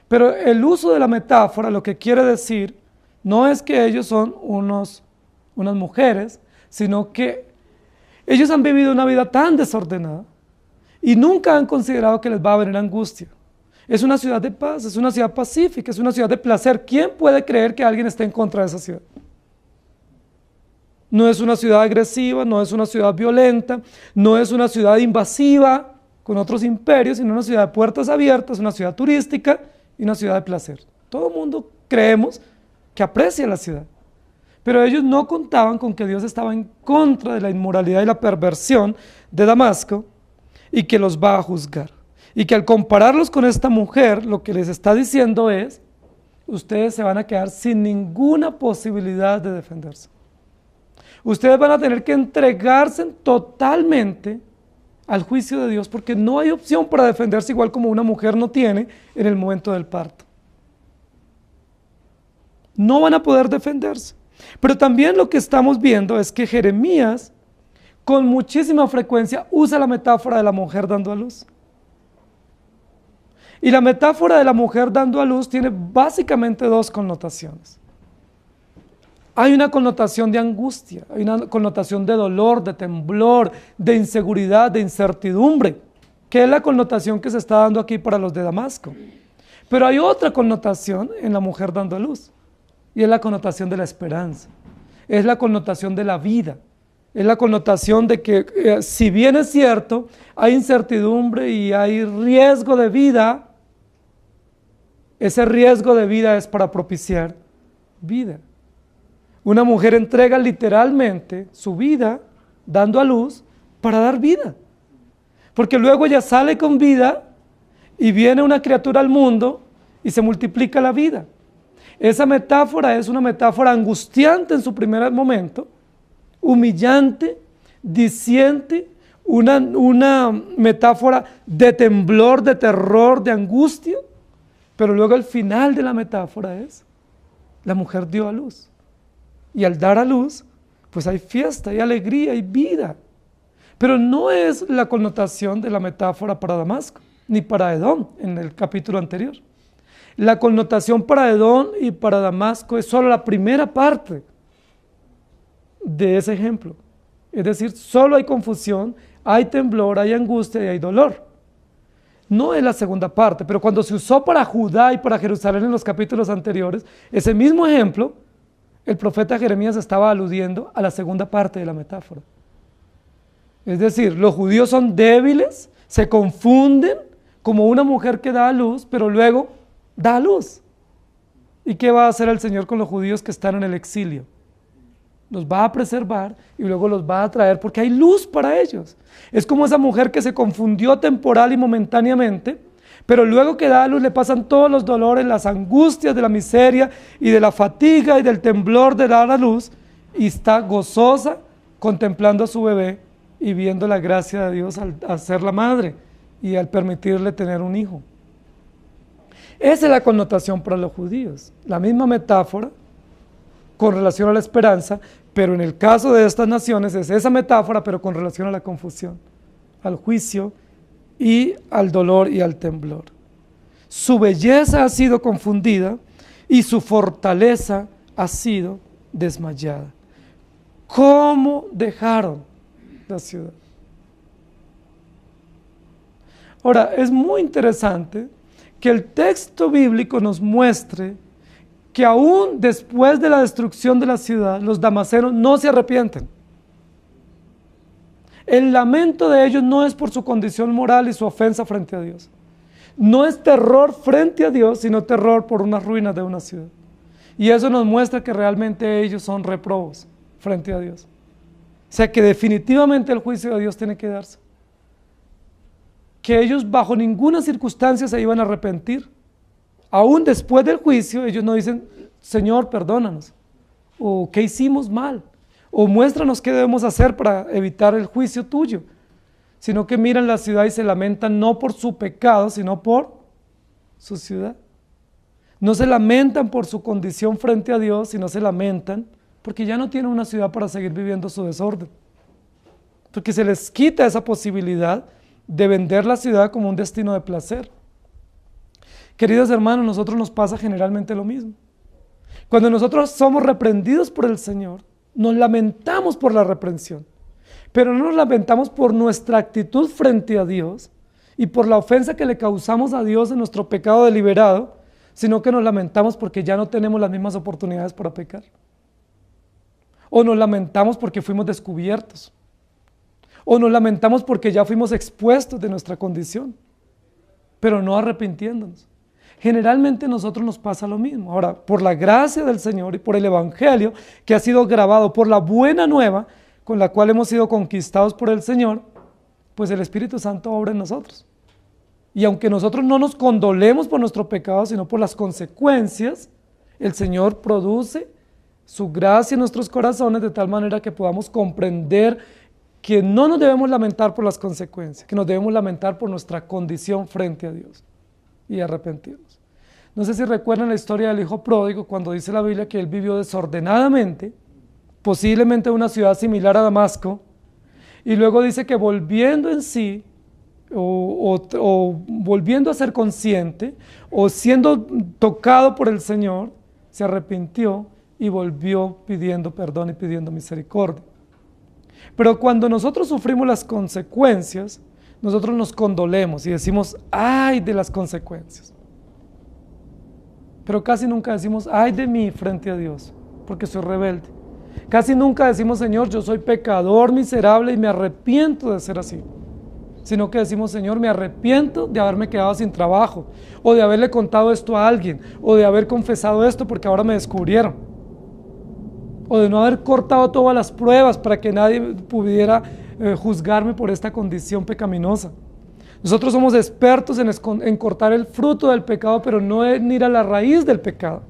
Pero el uso de la metáfora lo que quiere decir no es que ellos son unas mujeres, sino que ellos han vivido una vida tan desordenada y nunca han considerado que les va a venir angustia. Es una ciudad de paz, es una ciudad pacífica, es una ciudad de placer. ¿Quién puede creer que alguien esté en contra de esa ciudad? No es una ciudad agresiva, no es una ciudad violenta, no es una ciudad invasiva con otros imperios, sino una ciudad de puertas abiertas, una ciudad turística y una ciudad de placer. Todo el mundo creemos que aprecia la ciudad. Pero ellos no contaban con que Dios estaba en contra de la inmoralidad y la perversión de Damasco y que los va a juzgar. Y que al compararlos con esta mujer, lo que les está diciendo es, ustedes se van a quedar sin ninguna posibilidad de defenderse. Ustedes van a tener que entregarse totalmente al juicio de Dios porque no hay opción para defenderse igual como una mujer no tiene en el momento del parto. No van a poder defenderse. Pero también lo que estamos viendo es que Jeremías con muchísima frecuencia usa la metáfora de la mujer dando a luz. Y la metáfora de la mujer dando a luz tiene básicamente dos connotaciones. Hay una connotación de angustia, hay una connotación de dolor, de temblor, de inseguridad, de incertidumbre, que es la connotación que se está dando aquí para los de Damasco. Pero hay otra connotación en la mujer dando a luz, y es la connotación de la esperanza, es la connotación de la vida, es la connotación de que si bien es cierto, hay incertidumbre y hay riesgo de vida, ese riesgo de vida es para propiciar vida. Una mujer entrega literalmente su vida dando a luz para dar vida. Porque luego ella sale con vida y viene una criatura al mundo y se multiplica la vida. Esa metáfora es una metáfora angustiante en su primer momento, humillante, diciente, una metáfora de temblor, de terror, de angustia. Pero luego el final de la metáfora es, la mujer dio a luz. Y al dar a luz, pues hay fiesta, hay alegría, hay vida. Pero no es la connotación de la metáfora para Damasco, ni para Edom en el capítulo anterior. La connotación para Edom y para Damasco es solo la primera parte de ese ejemplo. Es decir, solo hay confusión, hay temblor, hay angustia y hay dolor. No es la segunda parte, pero cuando se usó para Judá y para Jerusalén en los capítulos anteriores, ese mismo ejemplo, el profeta Jeremías estaba aludiendo a la segunda parte de la metáfora. Es decir, los judíos son débiles, se confunden como una mujer que da a luz, pero luego da a luz. ¿Y qué va a hacer el Señor con los judíos que están en el exilio? Los va a preservar y luego los va a traer porque hay luz para ellos. Es como esa mujer que se confundió temporal y momentáneamente, pero luego que da a luz le pasan todos los dolores, las angustias de la miseria y de la fatiga y del temblor de dar a luz y está gozosa contemplando a su bebé y viendo la gracia de Dios al ser la madre y al permitirle tener un hijo. Esa es la connotación para los judíos, la misma metáfora con relación a la esperanza, pero en el caso de estas naciones es esa metáfora, pero con relación a la confusión, al juicio y al dolor y al temblor. Su belleza ha sido confundida y su fortaleza ha sido desmayada. ¿Cómo dejaron la ciudad? Ahora, es muy interesante que el texto bíblico nos muestre que aún después de la destrucción de la ciudad, los damasenos no se arrepienten. El lamento de ellos no es por su condición moral y su ofensa frente a Dios. No es terror frente a Dios, sino terror por unas ruinas de una ciudad. Y eso nos muestra que realmente ellos son reprobos frente a Dios. O sea que definitivamente el juicio de Dios tiene que darse. Que ellos bajo ninguna circunstancia se iban a arrepentir. Aún después del juicio, ellos no dicen, Señor, perdónanos, o ¿qué hicimos mal? O muéstranos qué debemos hacer para evitar el juicio tuyo. Sino que miran la ciudad y se lamentan no por su pecado, sino por su ciudad. No se lamentan por su condición frente a Dios, sino se lamentan porque ya no tienen una ciudad para seguir viviendo su desorden. Porque se les quita esa posibilidad de vender la ciudad como un destino de placer. Queridos hermanos, a nosotros nos pasa generalmente lo mismo. Cuando nosotros somos reprendidos por el Señor, nos lamentamos por la reprensión, pero no nos lamentamos por nuestra actitud frente a Dios y por la ofensa que le causamos a Dios en nuestro pecado deliberado, sino que nos lamentamos porque ya no tenemos las mismas oportunidades para pecar. O nos lamentamos porque fuimos descubiertos. O nos lamentamos porque ya fuimos expuestos de nuestra condición, pero no arrepintiéndonos. Generalmente a nosotros nos pasa lo mismo. Ahora, por la gracia del Señor y por el Evangelio que ha sido grabado, por la buena nueva con la cual hemos sido conquistados por el Señor, pues el Espíritu Santo obra en nosotros. Y aunque nosotros no nos condolemos por nuestro pecado, sino por las consecuencias, el Señor produce su gracia en nuestros corazones de tal manera que podamos comprender que no nos debemos lamentar por las consecuencias, que nos debemos lamentar por nuestra condición frente a Dios y arrepentirnos. No sé si recuerdan la historia del hijo pródigo, cuando dice la Biblia que él vivió desordenadamente, posiblemente en una ciudad similar a Damasco, y luego dice que volviendo en sí, o volviendo a ser consciente, o siendo tocado por el Señor, se arrepintió y volvió pidiendo perdón y pidiendo misericordia. Pero cuando nosotros sufrimos las consecuencias, nosotros nos condolemos y decimos, ay de las consecuencias. Pero casi nunca decimos, ay de mí frente a Dios, porque soy rebelde. Casi nunca decimos, Señor, yo soy pecador miserable y me arrepiento de ser así. Sino que decimos, Señor, me arrepiento de haberme quedado sin trabajo, o de haberle contado esto a alguien, o de haber confesado esto porque ahora me descubrieron, o de no haber cortado todas las pruebas para que nadie pudiera juzgarme por esta condición pecaminosa. Nosotros somos expertos en cortar el fruto del pecado, pero no en ir a la raíz del pecado.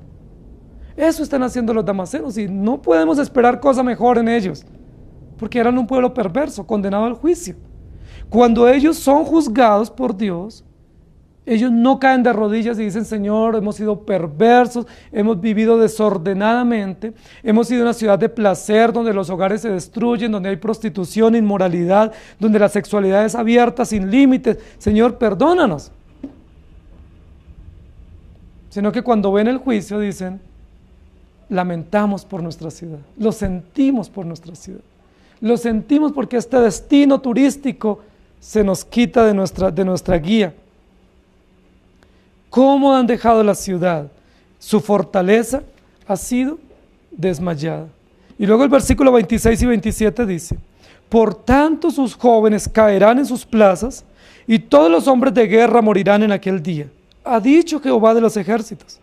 Eso están haciendo los damascenos y no podemos esperar cosa mejor en ellos, porque eran un pueblo perverso, condenado al juicio. Cuando ellos son juzgados por Dios, ellos no caen de rodillas y dicen, Señor, hemos sido perversos, hemos vivido desordenadamente, hemos sido una ciudad de placer donde los hogares se destruyen, donde hay prostitución, inmoralidad, donde la sexualidad es abierta sin límites. Señor, perdónanos. Sino que cuando ven el juicio dicen, lamentamos por nuestra ciudad, lo sentimos por nuestra ciudad, lo sentimos porque este destino turístico se nos quita de nuestra guía. ¿Cómo han dejado la ciudad? Su fortaleza ha sido desmayada. Y luego el versículo 26 y 27 dice, por tanto sus jóvenes caerán en sus plazas y todos los hombres de guerra morirán en aquel día. Ha dicho Jehová de los ejércitos,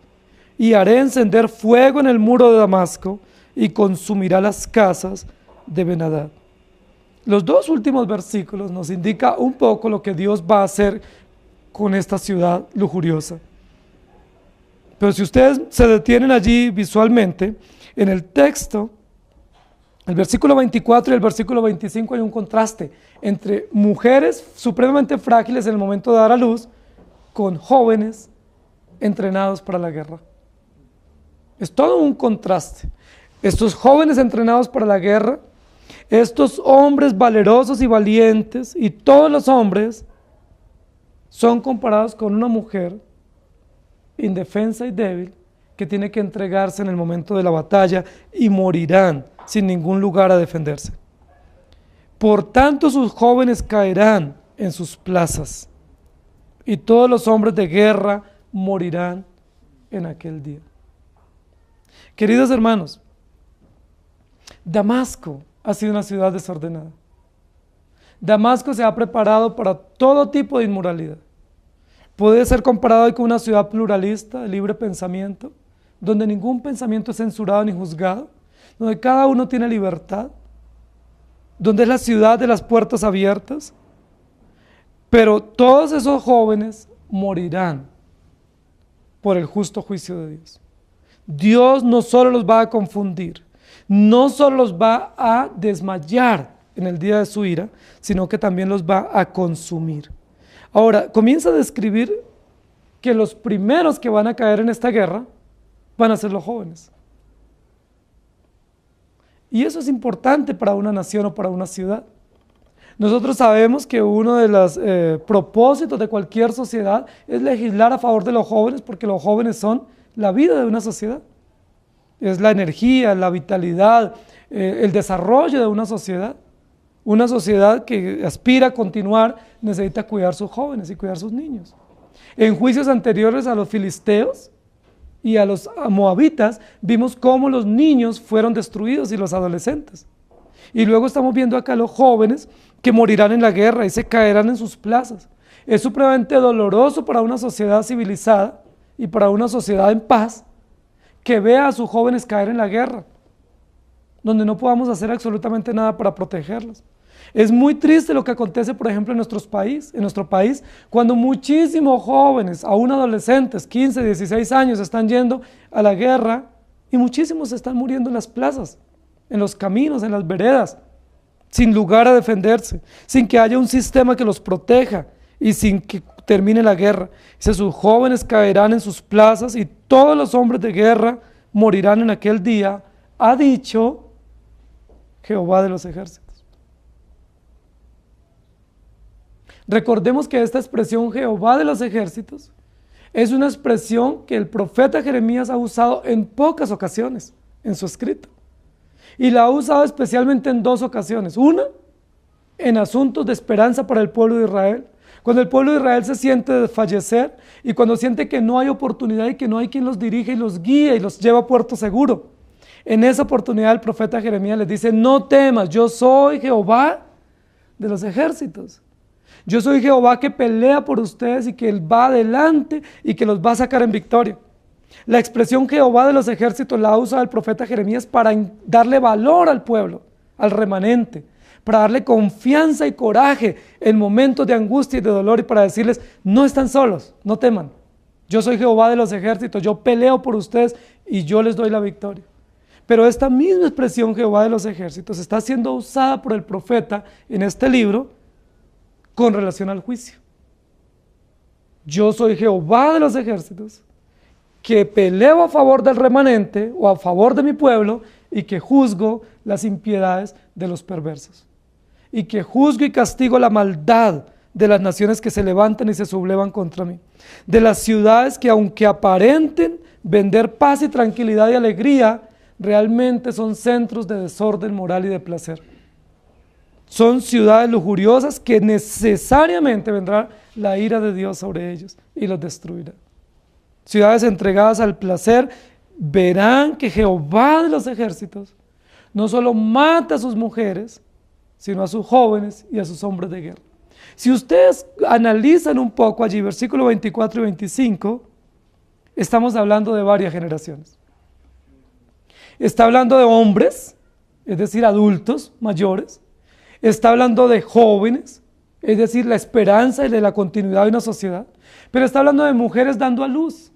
y haré encender fuego en el muro de Damasco y consumirá las casas de Ben-Hadad. Los dos últimos versículos nos indican un poco lo que Dios va a hacer con esta ciudad lujuriosa. Pero si ustedes se detienen allí visualmente, en el texto, el versículo 24 y el versículo 25 hay un contraste entre mujeres supremamente frágiles en el momento de dar a luz con jóvenes entrenados para la guerra. Es todo un contraste. Estos jóvenes entrenados para la guerra, estos hombres valerosos y valientes, y todos los hombres son comparados con una mujer indefensa y débil que tiene que entregarse en el momento de la batalla y morirán sin ningún lugar a defenderse. Por tanto sus jóvenes caerán en sus plazas y todos los hombres de guerra morirán en aquel día. Queridos hermanos, Damasco ha sido una ciudad desordenada. Damasco se ha preparado para todo tipo de inmoralidad. Puede ser comparado hoy con una ciudad pluralista, de libre pensamiento, donde ningún pensamiento es censurado ni juzgado, donde cada uno tiene libertad, donde es la ciudad de las puertas abiertas. Pero todos esos jóvenes morirán por el justo juicio de Dios. Dios no solo los va a confundir, no solo los va a desmayar en el día de su ira, sino que también los va a consumir. Ahora, comienza a describir que los primeros que van a caer en esta guerra van a ser los jóvenes. Y eso es importante para una nación o para una ciudad. Nosotros sabemos que uno de los propósitos de cualquier sociedad es legislar a favor de los jóvenes, porque los jóvenes son la vida de una sociedad. Es la energía, la vitalidad, el desarrollo de una sociedad. Una sociedad que aspira a continuar necesita cuidar sus jóvenes y cuidar sus niños. En juicios anteriores a los filisteos y a los moabitas, vimos cómo los niños fueron destruidos y los adolescentes. Y luego estamos viendo acá los jóvenes que morirán en la guerra y se caerán en sus plazas. Es supremamente doloroso para una sociedad civilizada y para una sociedad en paz que vea a sus jóvenes caer en la guerra, donde no podamos hacer absolutamente nada para protegerlos. Es muy triste lo que acontece, por ejemplo, en nuestro país, cuando muchísimos jóvenes, aún adolescentes, 15, 16 años, están yendo a la guerra y muchísimos están muriendo en las plazas, en los caminos, en las veredas, sin lugar a defenderse, sin que haya un sistema que los proteja y sin que termine la guerra. Dice, sus jóvenes caerán en sus plazas y todos los hombres de guerra morirán en aquel día, ha dicho Jehová de los ejércitos. Recordemos que esta expresión Jehová de los ejércitos es una expresión que el profeta Jeremías ha usado en pocas ocasiones en su escrito. Y la ha usado especialmente en dos ocasiones. Una, en asuntos de esperanza para el pueblo de Israel. Cuando el pueblo de Israel se siente desfallecer y cuando siente que no hay oportunidad y que no hay quien los dirija y los guíe y los lleva a puerto seguro. En esa oportunidad el profeta Jeremías les dice, no temas, yo soy Jehová de los ejércitos. Yo soy Jehová que pelea por ustedes y que Él va adelante y que los va a sacar en victoria. La expresión Jehová de los ejércitos la usa el profeta Jeremías para darle valor al pueblo, al remanente, para darle confianza y coraje en momentos de angustia y de dolor y para decirles, no están solos, no teman. Yo soy Jehová de los ejércitos, yo peleo por ustedes y yo les doy la victoria. Pero esta misma expresión Jehová de los ejércitos está siendo usada por el profeta en este libro con relación al juicio. Yo soy Jehová de los ejércitos, que peleo a favor del remanente o a favor de mi pueblo y que juzgo las impiedades de los perversos. Y que juzgo y castigo la maldad de las naciones que se levantan y se sublevan contra mí. De las ciudades que aunque aparenten vender paz y tranquilidad y alegría, realmente son centros de desorden moral y de placer. Son ciudades lujuriosas que necesariamente vendrá la ira de Dios sobre ellos y los destruirá. Ciudades entregadas al placer verán que Jehová de los ejércitos no solo mata a sus mujeres, sino a sus jóvenes y a sus hombres de guerra. Si ustedes analizan un poco allí, versículo 24 y 25, estamos hablando de varias generaciones. Está hablando de hombres, es decir, adultos mayores. Está hablando de jóvenes, es decir, la esperanza y de la continuidad de una sociedad. Pero está hablando de mujeres dando a luz.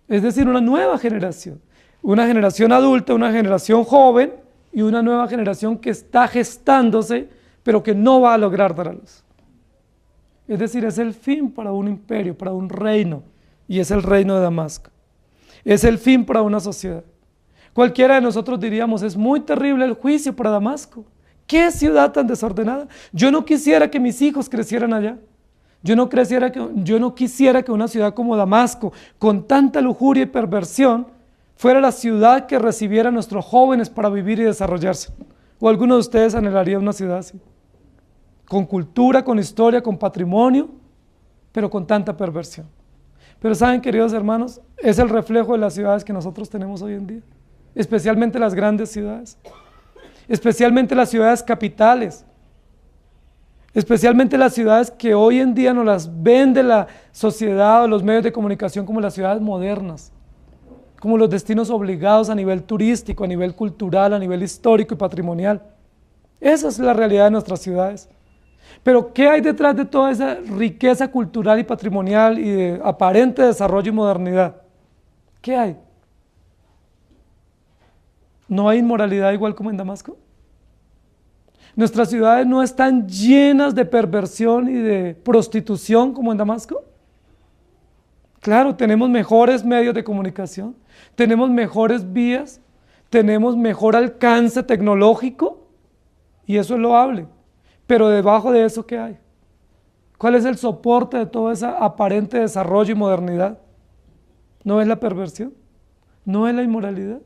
Es decir, una nueva generación. Una generación adulta, una generación joven y una nueva generación que está gestándose, pero que no va a lograr dar a luz. Es decir, es el fin para un imperio, para un reino, y es el reino de Damasco. Es el fin para una sociedad. Cualquiera de nosotros diríamos, es muy terrible el juicio para Damasco. ¡Qué ciudad tan desordenada! Yo no quisiera que mis hijos crecieran allá. Yo no quisiera que una ciudad como Damasco, con tanta lujuria y perversión, fuera la ciudad que recibiera a nuestros jóvenes para vivir y desarrollarse. ¿O alguno de ustedes anhelaría una ciudad así? Con cultura, con historia, con patrimonio, pero con tanta perversión. Pero saben, queridos hermanos, es el reflejo de las ciudades que nosotros tenemos hoy en día. Especialmente las grandes ciudades, especialmente las ciudades capitales, especialmente las ciudades que hoy en día nos las vende la sociedad o los medios de comunicación como las ciudades modernas, como los destinos obligados a nivel turístico, a nivel cultural, a nivel histórico y patrimonial. Esa es la realidad de nuestras ciudades. Pero ¿qué hay detrás de toda esa riqueza cultural y patrimonial y de aparente desarrollo y modernidad? ¿Qué hay? ¿No hay inmoralidad igual como en Damasco? ¿Nuestras ciudades no están llenas de perversión y de prostitución como en Damasco? Claro, tenemos mejores medios de comunicación, tenemos mejores vías, tenemos mejor alcance tecnológico y eso es loable. Pero debajo de eso, ¿qué hay? ¿Cuál es el soporte de todo ese aparente desarrollo y modernidad? ¿No es la perversión? ¿No es la inmoralidad?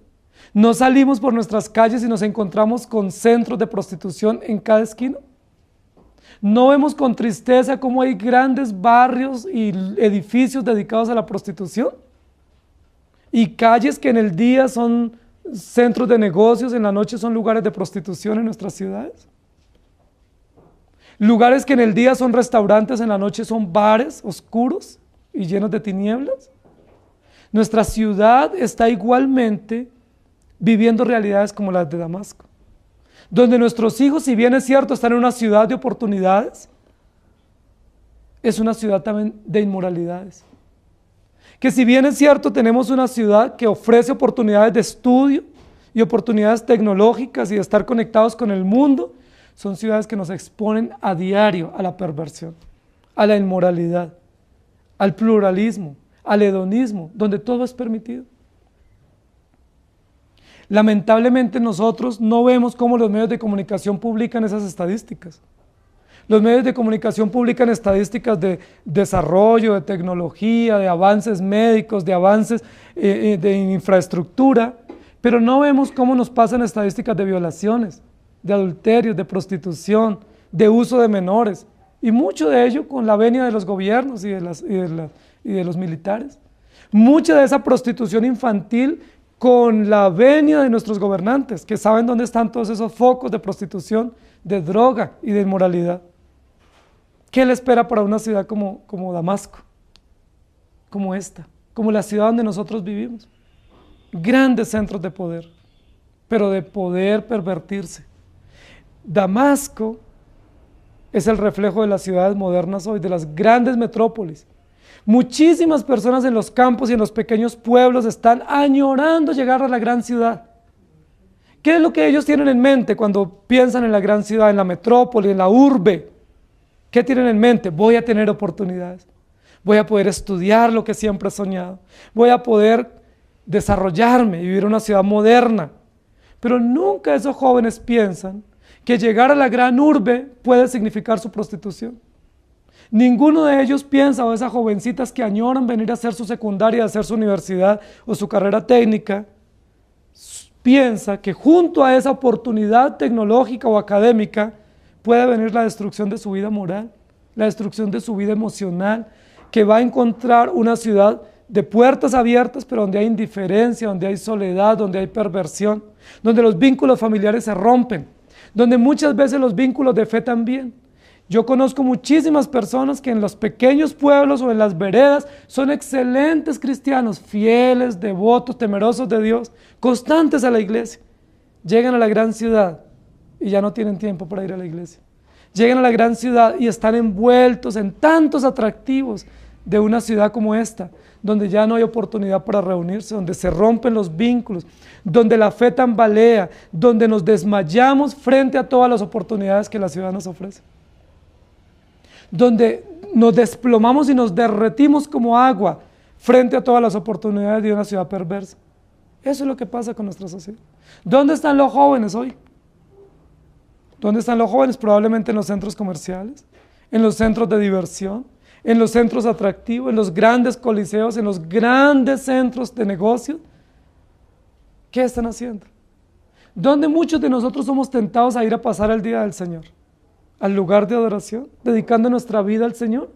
¿No salimos por nuestras calles y nos encontramos con centros de prostitución en cada esquina? ¿No vemos con tristeza cómo hay grandes barrios y edificios dedicados a la prostitución? Y calles que en el día son centros de negocios, en la noche son lugares de prostitución en nuestras ciudades. Lugares que en el día son restaurantes, en la noche son bares oscuros y llenos de tinieblas. Nuestra ciudad está igualmente viviendo realidades como las de Damasco, donde nuestros hijos, si bien es cierto, están en una ciudad de oportunidades, es una ciudad también de inmoralidades. Que si bien es cierto, tenemos una ciudad que ofrece oportunidades de estudio y oportunidades tecnológicas y de estar conectados con el mundo, son ciudades que nos exponen a diario a la perversión, a la inmoralidad, al pluralismo, al hedonismo, donde todo es permitido. Lamentablemente nosotros no vemos cómo los medios de comunicación publican esas estadísticas. Los medios de comunicación publican estadísticas de desarrollo, de tecnología, de avances médicos, de avances de infraestructura, pero no vemos cómo nos pasan estadísticas de violaciones, de adulterios, de prostitución, de uso de menores, y mucho de ello con la venia de los gobiernos y de los militares. Mucha de esa prostitución infantil con la venia de nuestros gobernantes, que saben dónde están todos esos focos de prostitución, de droga y de inmoralidad. ¿Qué le espera para una ciudad como Damasco? Como esta, como la ciudad donde nosotros vivimos. Grandes centros de poder, pero de poder pervertirse. Damasco es el reflejo de las ciudades modernas hoy, de las grandes metrópolis. Muchísimas personas en los campos y en los pequeños pueblos están añorando llegar a la gran ciudad. ¿Qué es lo que ellos tienen en mente cuando piensan en la gran ciudad, en la metrópoli, en la urbe? ¿Qué tienen en mente? Voy a tener oportunidades, voy a poder estudiar lo que siempre he soñado, voy a poder desarrollarme y vivir en una ciudad moderna. Pero nunca esos jóvenes piensan que llegar a la gran urbe puede significar su prostitución. Ninguno de ellos piensa, o esas jovencitas que añoran venir a hacer su secundaria, a hacer su universidad o su carrera técnica, piensa que junto a esa oportunidad tecnológica o académica puede venir la destrucción de su vida moral, la destrucción de su vida emocional, que va a encontrar una ciudad de puertas abiertas, pero donde hay indiferencia, donde hay soledad, donde hay perversión, donde los vínculos familiares se rompen, donde muchas veces los vínculos de fe también. Yo conozco muchísimas personas que en los pequeños pueblos o en las veredas son excelentes cristianos, fieles, devotos, temerosos de Dios, constantes a la iglesia. Llegan a la gran ciudad y ya no tienen tiempo para ir a la iglesia. Llegan a la gran ciudad y están envueltos en tantos atractivos de una ciudad como esta, donde ya no hay oportunidad para reunirse, donde se rompen los vínculos, donde la fe tambalea, donde nos desmayamos frente a todas las oportunidades que la ciudad nos ofrece, donde nos desplomamos y nos derretimos como agua frente a todas las oportunidades de una ciudad perversa. Eso es lo que pasa con nuestra sociedad. ¿Dónde están los jóvenes hoy? ¿Dónde están los jóvenes? Probablemente en los centros comerciales, en los centros de diversión, en los centros atractivos, en los grandes coliseos, en los grandes centros de negocio. ¿Qué están haciendo? ¿Dónde muchos de nosotros somos tentados a ir a pasar el día del Señor? ¿Al lugar de adoración, dedicando nuestra vida al Señor?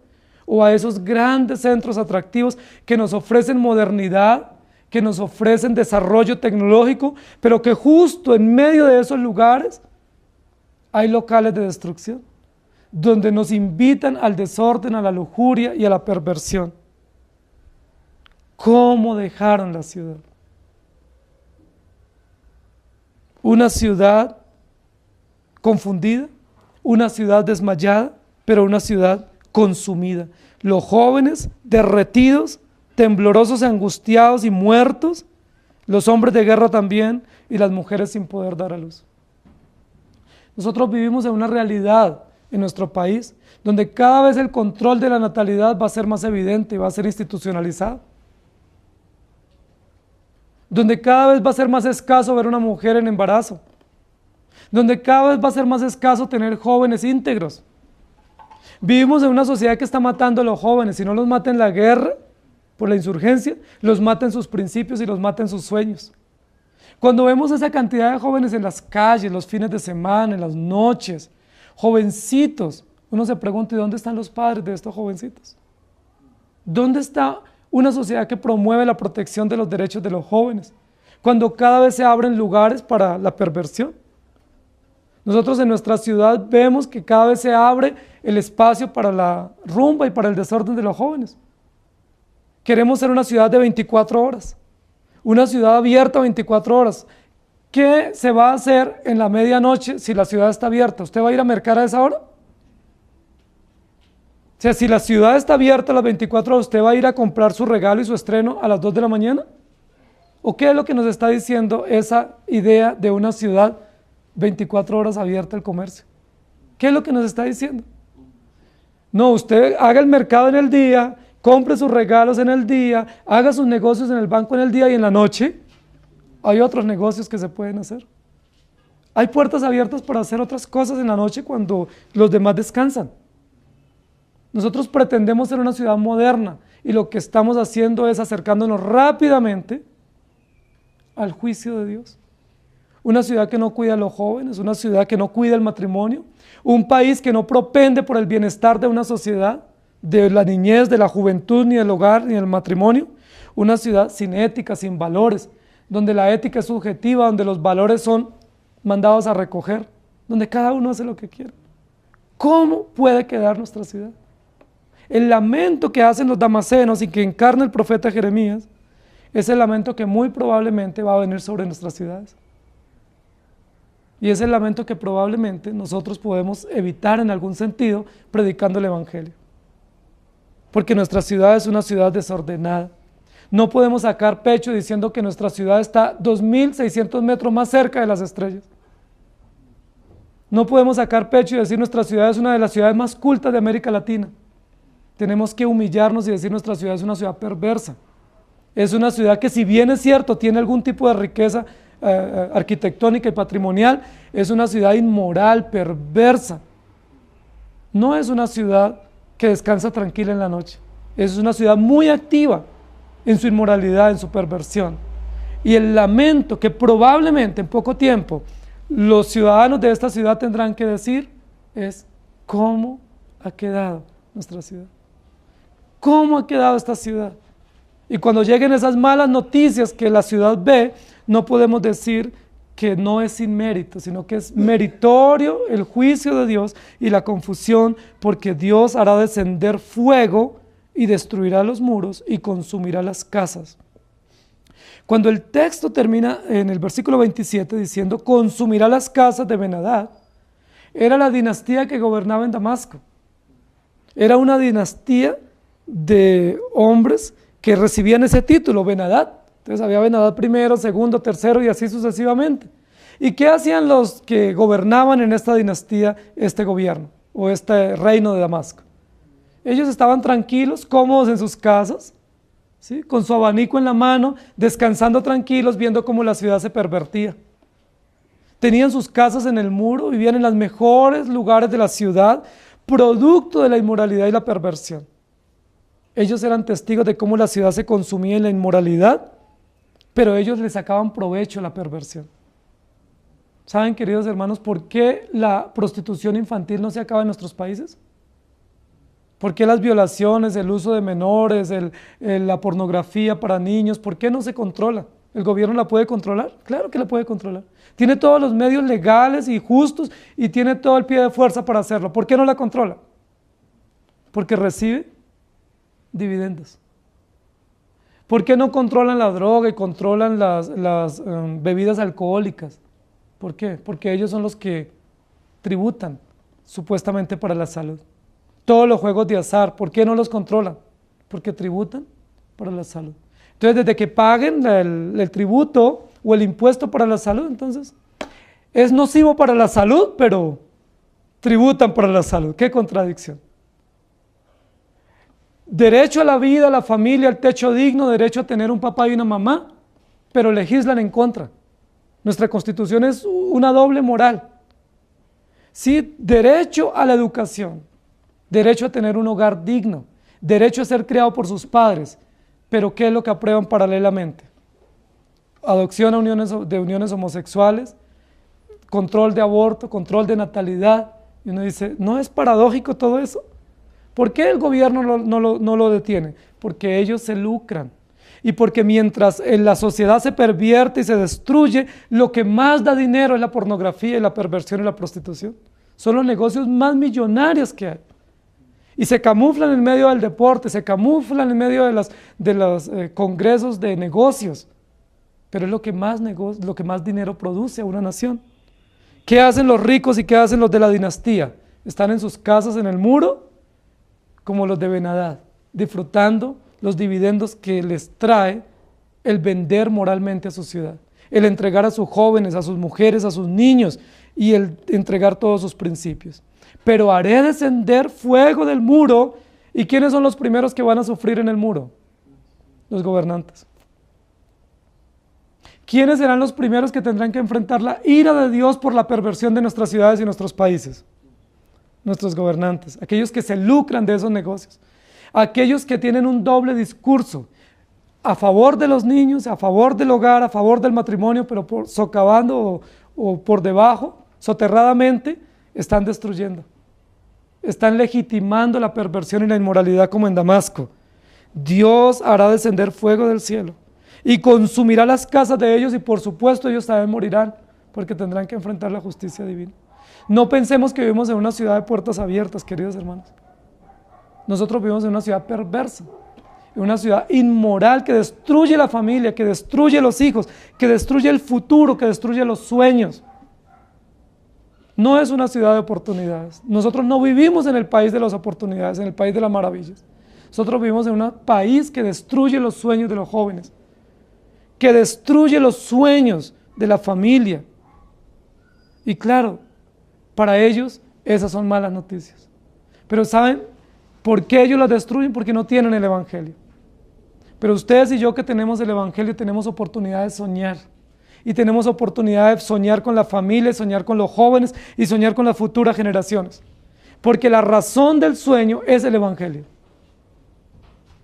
¿O a esos grandes centros atractivos que nos ofrecen modernidad, que nos ofrecen desarrollo tecnológico, pero que justo en medio de esos lugares hay locales de destrucción, donde nos invitan al desorden, a la lujuria y a la perversión? ¿Cómo dejaron la ciudad? Una ciudad confundida, una ciudad desmayada, pero una ciudad consumida. Los jóvenes derretidos, temblorosos, angustiados y muertos los hombres de guerra también y las mujeres sin poder dar a luz. Nosotros vivimos en una realidad en nuestro país donde cada vez el control de la natalidad va a ser más evidente y va a ser institucionalizado. Donde cada vez va a ser más escaso ver una mujer en embarazo. Donde cada vez va a ser más escaso tener jóvenes íntegros. Vivimos en una sociedad que está matando a los jóvenes. Si no los mata en la guerra, por la insurgencia, los mata en sus principios y los mata en sus sueños. Cuando vemos esa cantidad de jóvenes en las calles, los fines de semana, en las noches, jovencitos, uno se pregunta, ¿y dónde están los padres de estos jovencitos? ¿Dónde está una sociedad que promueve la protección de los derechos de los jóvenes? Cuando cada vez se abren lugares para la perversión. Nosotros en nuestra ciudad vemos que cada vez se abre el espacio para la rumba y para el desorden de los jóvenes. Queremos ser una ciudad de 24 horas, una ciudad abierta 24 horas. ¿Qué se va a hacer en la medianoche si la ciudad está abierta? ¿Usted va a ir a mercar a esa hora? O sea, si la ciudad está abierta a las 24 horas, ¿usted va a ir a comprar su regalo y su estreno a las 2 de la mañana? ¿O qué es lo que nos está diciendo esa idea de una ciudad 24 horas abierta al comercio? ¿Qué es lo que nos está diciendo? No, usted haga el mercado en el día, compre sus regalos en el día, haga sus negocios en el banco en el día y en la noche hay otros negocios que se pueden hacer. Hay puertas abiertas para hacer otras cosas en la noche cuando los demás descansan. Nosotros pretendemos ser una ciudad moderna y lo que estamos haciendo es acercándonos rápidamente al juicio de Dios. Una ciudad que no cuida a los jóvenes, una ciudad que no cuida el matrimonio, un país que no propende por el bienestar de una sociedad, de la niñez, de la juventud, ni del hogar, ni del matrimonio, una ciudad sin ética, sin valores, donde la ética es subjetiva, donde los valores son mandados a recoger, donde cada uno hace lo que quiere. ¿Cómo puede quedar nuestra ciudad? El lamento que hacen los damasenos y que encarna el profeta Jeremías es el lamento que muy probablemente va a venir sobre nuestras ciudades. Y es el lamento que probablemente nosotros podemos evitar en algún sentido predicando el Evangelio. Porque nuestra ciudad es una ciudad desordenada. No podemos sacar pecho diciendo que nuestra ciudad está 2.600 metros más cerca de las estrellas. No podemos sacar pecho y decir nuestra ciudad es una de las ciudades más cultas de América Latina. Tenemos que humillarnos y decir nuestra ciudad es una ciudad perversa. Es una ciudad que, si bien es cierto, tiene algún tipo de riqueza arquitectónica y patrimonial, es una ciudad inmoral, perversa. No es una ciudad que descansa tranquila en la noche. Es una ciudad muy activa en su inmoralidad, en su perversión. Y el lamento que probablemente en poco tiempo los ciudadanos de esta ciudad tendrán que decir es: ¿cómo ha quedado nuestra ciudad? ¿Cómo ha quedado esta ciudad? Y cuando lleguen esas malas noticias que la ciudad ve, no podemos decir que no es sin mérito, sino que es meritorio el juicio de Dios y la confusión, porque Dios hará descender fuego y destruirá los muros y consumirá las casas. Cuando el texto termina en el versículo 27 diciendo consumirá las casas de Ben-Hadad, era la dinastía que gobernaba en Damasco. Era una dinastía de hombres que recibían ese título, Ben-Hadad. Entonces había Ben-Hadad primero, segundo, tercero y así sucesivamente. ¿Y qué hacían los que gobernaban en esta dinastía, este gobierno o este reino de Damasco? Ellos estaban tranquilos, cómodos en sus casas, ¿sí? Con su abanico en la mano, descansando tranquilos, viendo cómo la ciudad se pervertía. Tenían sus casas en el muro, vivían en los mejores lugares de la ciudad, producto de la inmoralidad y la perversión. Ellos eran testigos de cómo la ciudad se consumía en la inmoralidad, pero ellos le sacaban provecho a la perversión. ¿Saben, queridos hermanos, por qué la prostitución infantil no se acaba en nuestros países? ¿Por qué las violaciones, el uso de menores, la pornografía para niños, por qué no se controla? ¿El gobierno la puede controlar? Claro que la puede controlar. Tiene todos los medios legales y justos y tiene todo el pie de fuerza para hacerlo. ¿Por qué no la controla? Porque recibe dividendos. ¿Por qué no controlan la droga y controlan las bebidas alcohólicas? ¿Por qué? Porque ellos son los que tributan supuestamente para la salud. Todos los juegos de azar, ¿por qué no los controlan? Porque tributan para la salud. Entonces, desde que paguen el tributo o el impuesto para la salud, entonces es nocivo para la salud, pero tributan para la salud. ¡Qué contradicción! Derecho a la vida, a la familia, al techo digno, derecho a tener un papá y una mamá, pero legislan en contra. Nuestra Constitución es una doble moral. Sí, derecho a la educación, derecho a tener un hogar digno, derecho a ser criado por sus padres, pero ¿qué es lo que aprueban paralelamente? Adopción de uniones homosexuales, control de aborto, control de natalidad. Y uno dice, ¿no es paradójico todo eso? ¿Por qué el gobierno no lo detiene? Porque ellos se lucran. Y porque mientras en la sociedad se pervierte y se destruye, lo que más da dinero es la pornografía y la perversión y la prostitución. Son los negocios más millonarios que hay. Y se camuflan en medio del deporte, se camuflan en medio de los congresos de negocios. Pero es lo que más dinero produce a una nación. ¿Qué hacen los ricos y qué hacen los de la dinastía? Están en sus casas en el muro, como los de Benadad, disfrutando los dividendos que les trae el vender moralmente a su ciudad, el entregar a sus jóvenes, a sus mujeres, a sus niños y el entregar todos sus principios. Pero haré descender fuego del muro. ¿Y quiénes son los primeros que van a sufrir en el muro? Los gobernantes. ¿Quiénes serán los primeros que tendrán que enfrentar la ira de Dios por la perversión de nuestras ciudades y nuestros países? Nuestros gobernantes, aquellos que se lucran de esos negocios, aquellos que tienen un doble discurso, a favor de los niños, a favor del hogar, a favor del matrimonio, pero socavando o por debajo, soterradamente, están destruyendo. Están legitimando la perversión y la inmoralidad como en Damasco. Dios hará descender fuego del cielo y consumirá las casas de ellos y por supuesto ellos también morirán porque tendrán que enfrentar la justicia divina. No pensemos que vivimos en una ciudad de puertas abiertas, queridos hermanos. Nosotros vivimos en una ciudad perversa, en una ciudad inmoral que destruye la familia, que destruye los hijos, que destruye el futuro, que destruye los sueños. No es una ciudad de oportunidades. Nosotros no vivimos en el país de las oportunidades, en el país de las maravillas. Nosotros vivimos en un país que destruye los sueños de los jóvenes, que destruye los sueños de la familia. Y claro, para ellos esas son malas noticias. Pero ¿saben por qué ellos las destruyen? Porque no tienen el Evangelio. Pero ustedes y yo que tenemos el Evangelio tenemos oportunidad de soñar. Y tenemos oportunidad de soñar con la familia, soñar con los jóvenes y soñar con las futuras generaciones. Porque la razón del sueño es el Evangelio.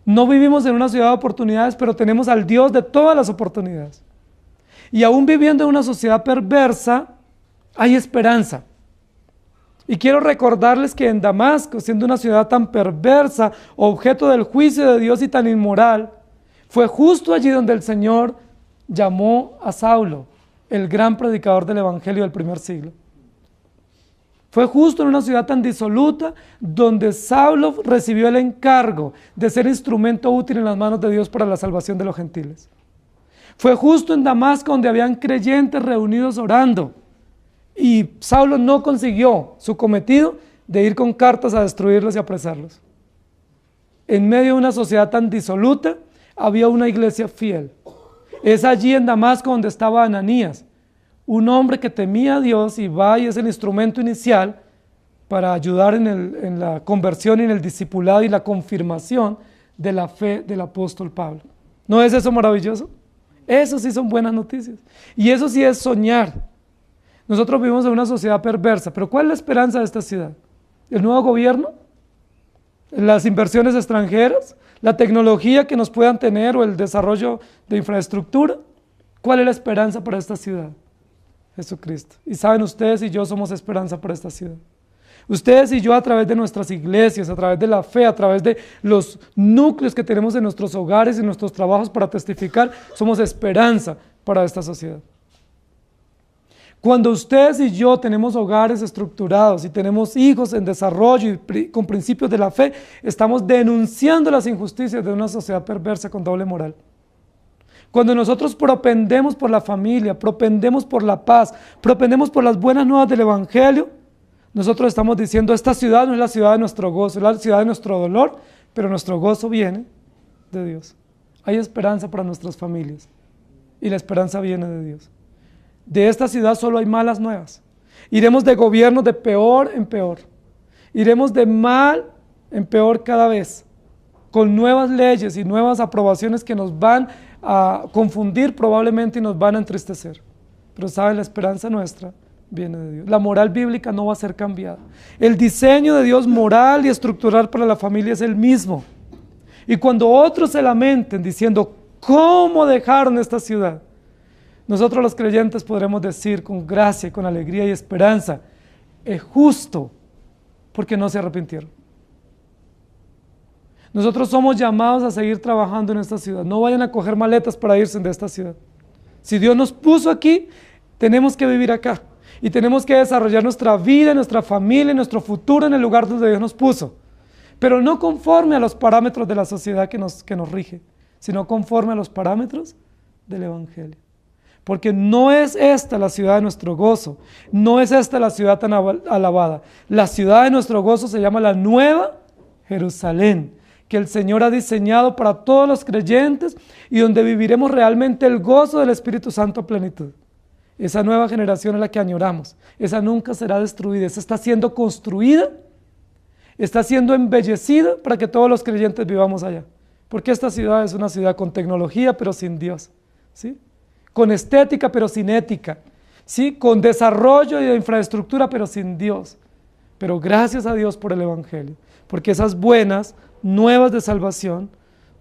No vivimos en una ciudad de oportunidades, pero tenemos al Dios de todas las oportunidades. Y aún viviendo en una sociedad perversa, hay esperanza. Y quiero recordarles que en Damasco, siendo una ciudad tan perversa, objeto del juicio de Dios y tan inmoral, fue justo allí donde el Señor llamó a Saulo, el gran predicador del Evangelio del primer siglo. Fue justo en una ciudad tan disoluta donde Saulo recibió el encargo de ser instrumento útil en las manos de Dios para la salvación de los gentiles. Fue justo en Damasco donde habían creyentes reunidos orando y Saulo no consiguió su cometido de ir con cartas a destruirlos y apresarlos. En medio de una sociedad tan disoluta había una iglesia fiel. Es allí en Damasco donde estaba Ananías, un hombre que temía a Dios y va y es el instrumento inicial para ayudar en la conversión y en el discipulado y la confirmación de la fe del apóstol Pablo. ¿No es eso maravilloso? Eso sí son buenas noticias. Y eso sí es soñar. Nosotros vivimos en una sociedad perversa, pero ¿cuál es la esperanza de esta ciudad? ¿El nuevo gobierno? ¿Las inversiones extranjeras? ¿La tecnología que nos puedan tener o el desarrollo de infraestructura? ¿Cuál es la esperanza para esta ciudad? Jesucristo. Y saben, ustedes y yo somos esperanza para esta ciudad. Ustedes y yo a través de nuestras iglesias, a través de la fe, a través de los núcleos que tenemos en nuestros hogares y en nuestros trabajos para testificar, somos esperanza para esta sociedad. Cuando ustedes y yo tenemos hogares estructurados y tenemos hijos en desarrollo y con principios de la fe, estamos denunciando las injusticias de una sociedad perversa con doble moral. Cuando nosotros propendemos por la familia, propendemos por la paz, propendemos por las buenas nuevas del Evangelio, nosotros estamos diciendo, esta ciudad no es la ciudad de nuestro gozo, es la ciudad de nuestro dolor, pero nuestro gozo viene de Dios. hay esperanza para nuestras familias. Y la esperanza viene de Dios. De esta ciudad solo hay malas nuevas. Iremos de gobierno de peor en peor. Iremos de mal en peor cada vez, con nuevas leyes y nuevas aprobaciones que nos van a confundir probablemente y nos van a entristecer. Pero ¿saben? La esperanza nuestra viene de Dios. La moral bíblica no va a ser cambiada. El diseño de Dios moral y estructural para la familia es el mismo. Y cuando otros se lamenten diciendo, ¿cómo dejaron esta ciudad? Nosotros los creyentes podremos decir con gracia, con alegría y esperanza, es justo porque no se arrepintieron. Nosotros somos llamados a seguir trabajando en esta ciudad. No vayan a coger maletas para irse de esta ciudad. Si Dios nos puso aquí, tenemos que vivir acá. Y tenemos que desarrollar nuestra vida, nuestra familia, nuestro futuro en el lugar donde Dios nos puso. Pero no conforme a los parámetros de la sociedad que nos rige, sino conforme a los parámetros del Evangelio. Porque no es esta la ciudad de nuestro gozo, no es esta la ciudad tan alabada. La ciudad de nuestro gozo se llama la Nueva Jerusalén, que el Señor ha diseñado para todos los creyentes y donde viviremos realmente el gozo del Espíritu Santo a plenitud. Esa nueva generación es la que añoramos, esa nunca será destruida, esa está siendo construida, está siendo embellecida para que todos los creyentes vivamos allá. Porque esta ciudad es una ciudad con tecnología pero sin Dios, ¿sí? Con estética pero sin ética, ¿sí? Con desarrollo y de infraestructura pero sin Dios. Pero gracias a Dios por el Evangelio, porque esas buenas nuevas de salvación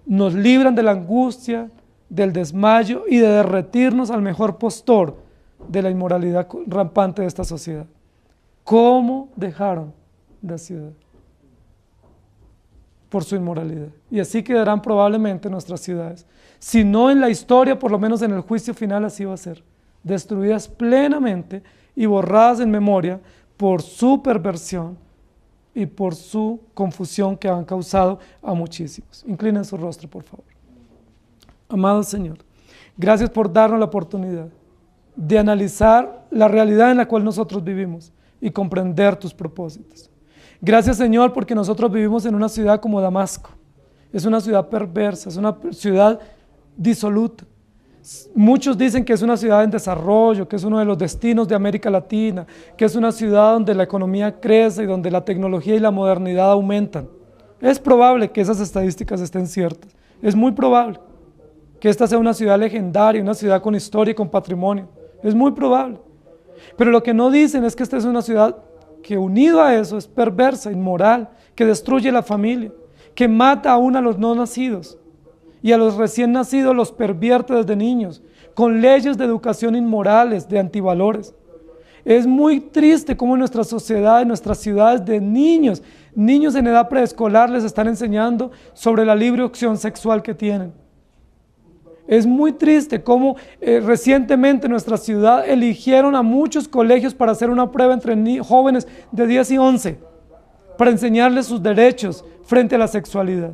nos libran de la angustia, del desmayo y de derretirnos al mejor postor de la inmoralidad rampante de esta sociedad. ¿Cómo dejaron la ciudad? Por su inmoralidad. Y así quedarán probablemente nuestras ciudades. Si no en la historia, por lo menos en el juicio final así va a ser. Destruidas plenamente y borradas en memoria por su perversión y por su confusión que han causado a muchísimos. Inclinen su rostro, por favor. Amado Señor, gracias por darnos la oportunidad de analizar la realidad en la cual nosotros vivimos y comprender tus propósitos. Gracias, Señor, porque nosotros vivimos en una ciudad como Damasco. Es una ciudad perversa, es una ciudad disoluta. Muchos dicen que es una ciudad en desarrollo, que es uno de los destinos de América Latina, que es una ciudad donde la economía crece y donde la tecnología y la modernidad aumentan. Es probable que esas estadísticas estén ciertas. Es muy probable que esta sea una ciudad legendaria, una ciudad con historia y con patrimonio. Es muy probable. Pero lo que no dicen es que esta es una ciudad que unido a eso es perversa, inmoral, que destruye la familia, que mata aún a los no nacidos y a los recién nacidos los pervierte desde niños, con leyes de educación inmorales, de antivalores. Es muy triste cómo en nuestra sociedad, en nuestras ciudades de niños en edad preescolar les están enseñando sobre la libre opción sexual que tienen. Es muy triste cómo recientemente en nuestra ciudad eligieron a muchos colegios para hacer una prueba entre jóvenes de 10 y 11, para enseñarles sus derechos frente a la sexualidad.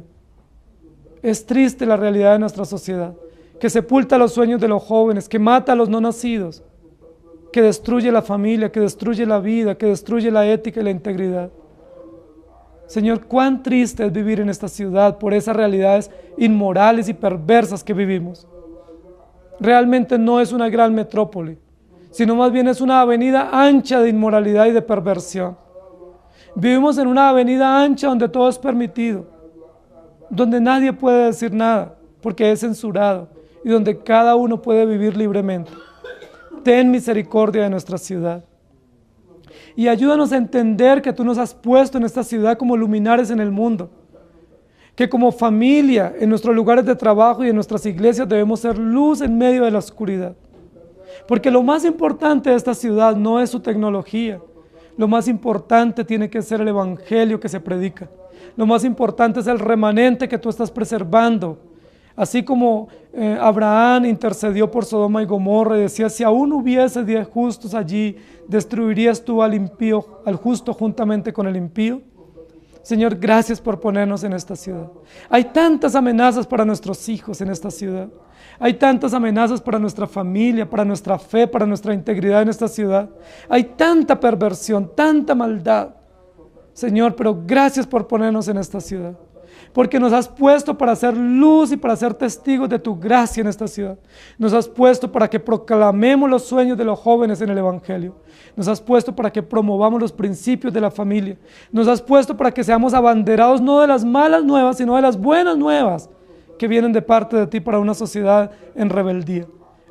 Es triste la realidad de nuestra sociedad, que sepulta los sueños de los jóvenes, que mata a los no nacidos, que destruye la familia, que destruye la vida, que destruye la ética y la integridad. Señor, cuán triste es vivir en esta ciudad por esas realidades inmorales y perversas que vivimos. Realmente no es una gran metrópoli, sino más bien es una avenida ancha de inmoralidad y de perversión. Vivimos en una avenida ancha donde todo es permitido, donde nadie puede decir nada porque es censurado y donde cada uno puede vivir libremente. Ten misericordia de nuestra ciudad. Y ayúdanos a entender que tú nos has puesto en esta ciudad como luminares en el mundo. Que como familia, en nuestros lugares de trabajo y en nuestras iglesias debemos ser luz en medio de la oscuridad. Porque lo más importante de esta ciudad no es su tecnología. Lo más importante tiene que ser el evangelio que se predica. Lo más importante es el remanente que tú estás preservando. Así como Abraham intercedió por Sodoma y Gomorra y decía, si aún hubiese 10 justos allí, ¿destruirías tú al impío, al justo juntamente con el impío? Señor, gracias por ponernos en esta ciudad. Hay tantas amenazas para nuestros hijos en esta ciudad. Hay tantas amenazas para nuestra familia, para nuestra fe, para nuestra integridad en esta ciudad. Hay tanta perversión, tanta maldad. Señor, pero gracias por ponernos en esta ciudad. porque nos has puesto para hacer luz y para ser testigos de tu gracia en esta ciudad. Nos has puesto para que proclamemos los sueños de los jóvenes en el Evangelio. Nos has puesto para que promovamos los principios de la familia. Nos has puesto para que seamos abanderados no de las malas nuevas, sino de las buenas nuevas que vienen de parte de ti para una sociedad en rebeldía.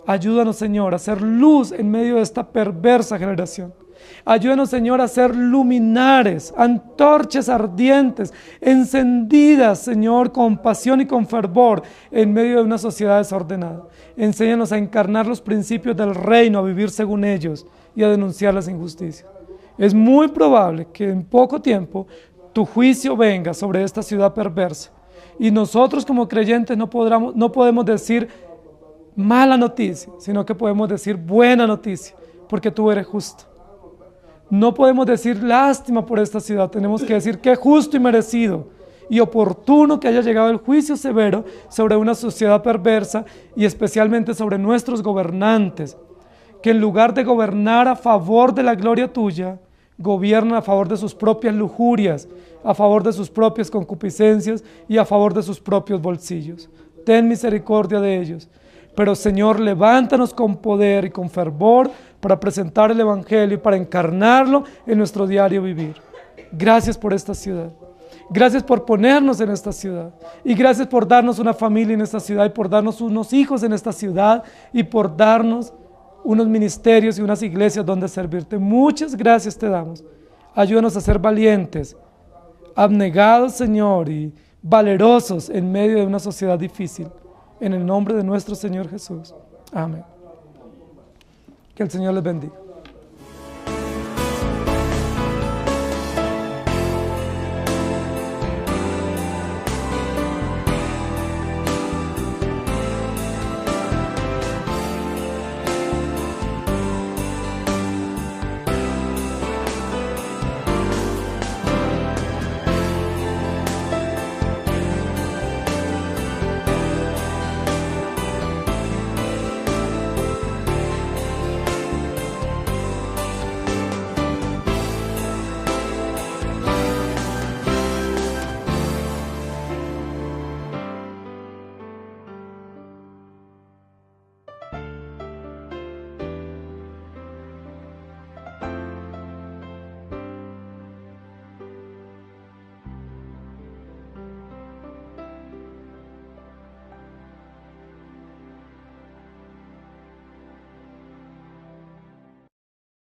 Ayúdanos, Señor, a ser luz en medio de esta perversa generación. Ayúdanos, Señor, a ser luminares, antorchas ardientes, encendidas, Señor, con pasión y con fervor en medio de una sociedad desordenada. Enséñanos a encarnar los principios del reino, a vivir según ellos y a denunciar las injusticias. Es muy probable que en poco tiempo tu juicio venga sobre esta ciudad perversa y nosotros como creyentes no podemos decir mala noticia, sino que podemos decir buena noticia, porque tú eres justo. No podemos decir lástima por esta ciudad, tenemos que decir que justo y merecido y oportuno que haya llegado el juicio severo sobre una sociedad perversa y especialmente sobre nuestros gobernantes, que en lugar de gobernar a favor de la gloria tuya, gobiernan a favor de sus propias lujurias, a favor de sus propias concupiscencias y a favor de sus propios bolsillos. Ten misericordia de ellos. Pero Señor, levántanos con poder y con fervor para presentar el Evangelio y para encarnarlo en nuestro diario vivir. Gracias por esta ciudad. Gracias por ponernos en esta ciudad. Y gracias por darnos una familia en esta ciudad y por darnos unos hijos en esta ciudad y por darnos unos ministerios y unas iglesias donde servirte. Muchas gracias te damos. Ayúdanos a ser valientes, abnegados, Señor, y valerosos en medio de una sociedad difícil. En el nombre de nuestro Señor Jesús. Amén. Que el Señor les bendiga.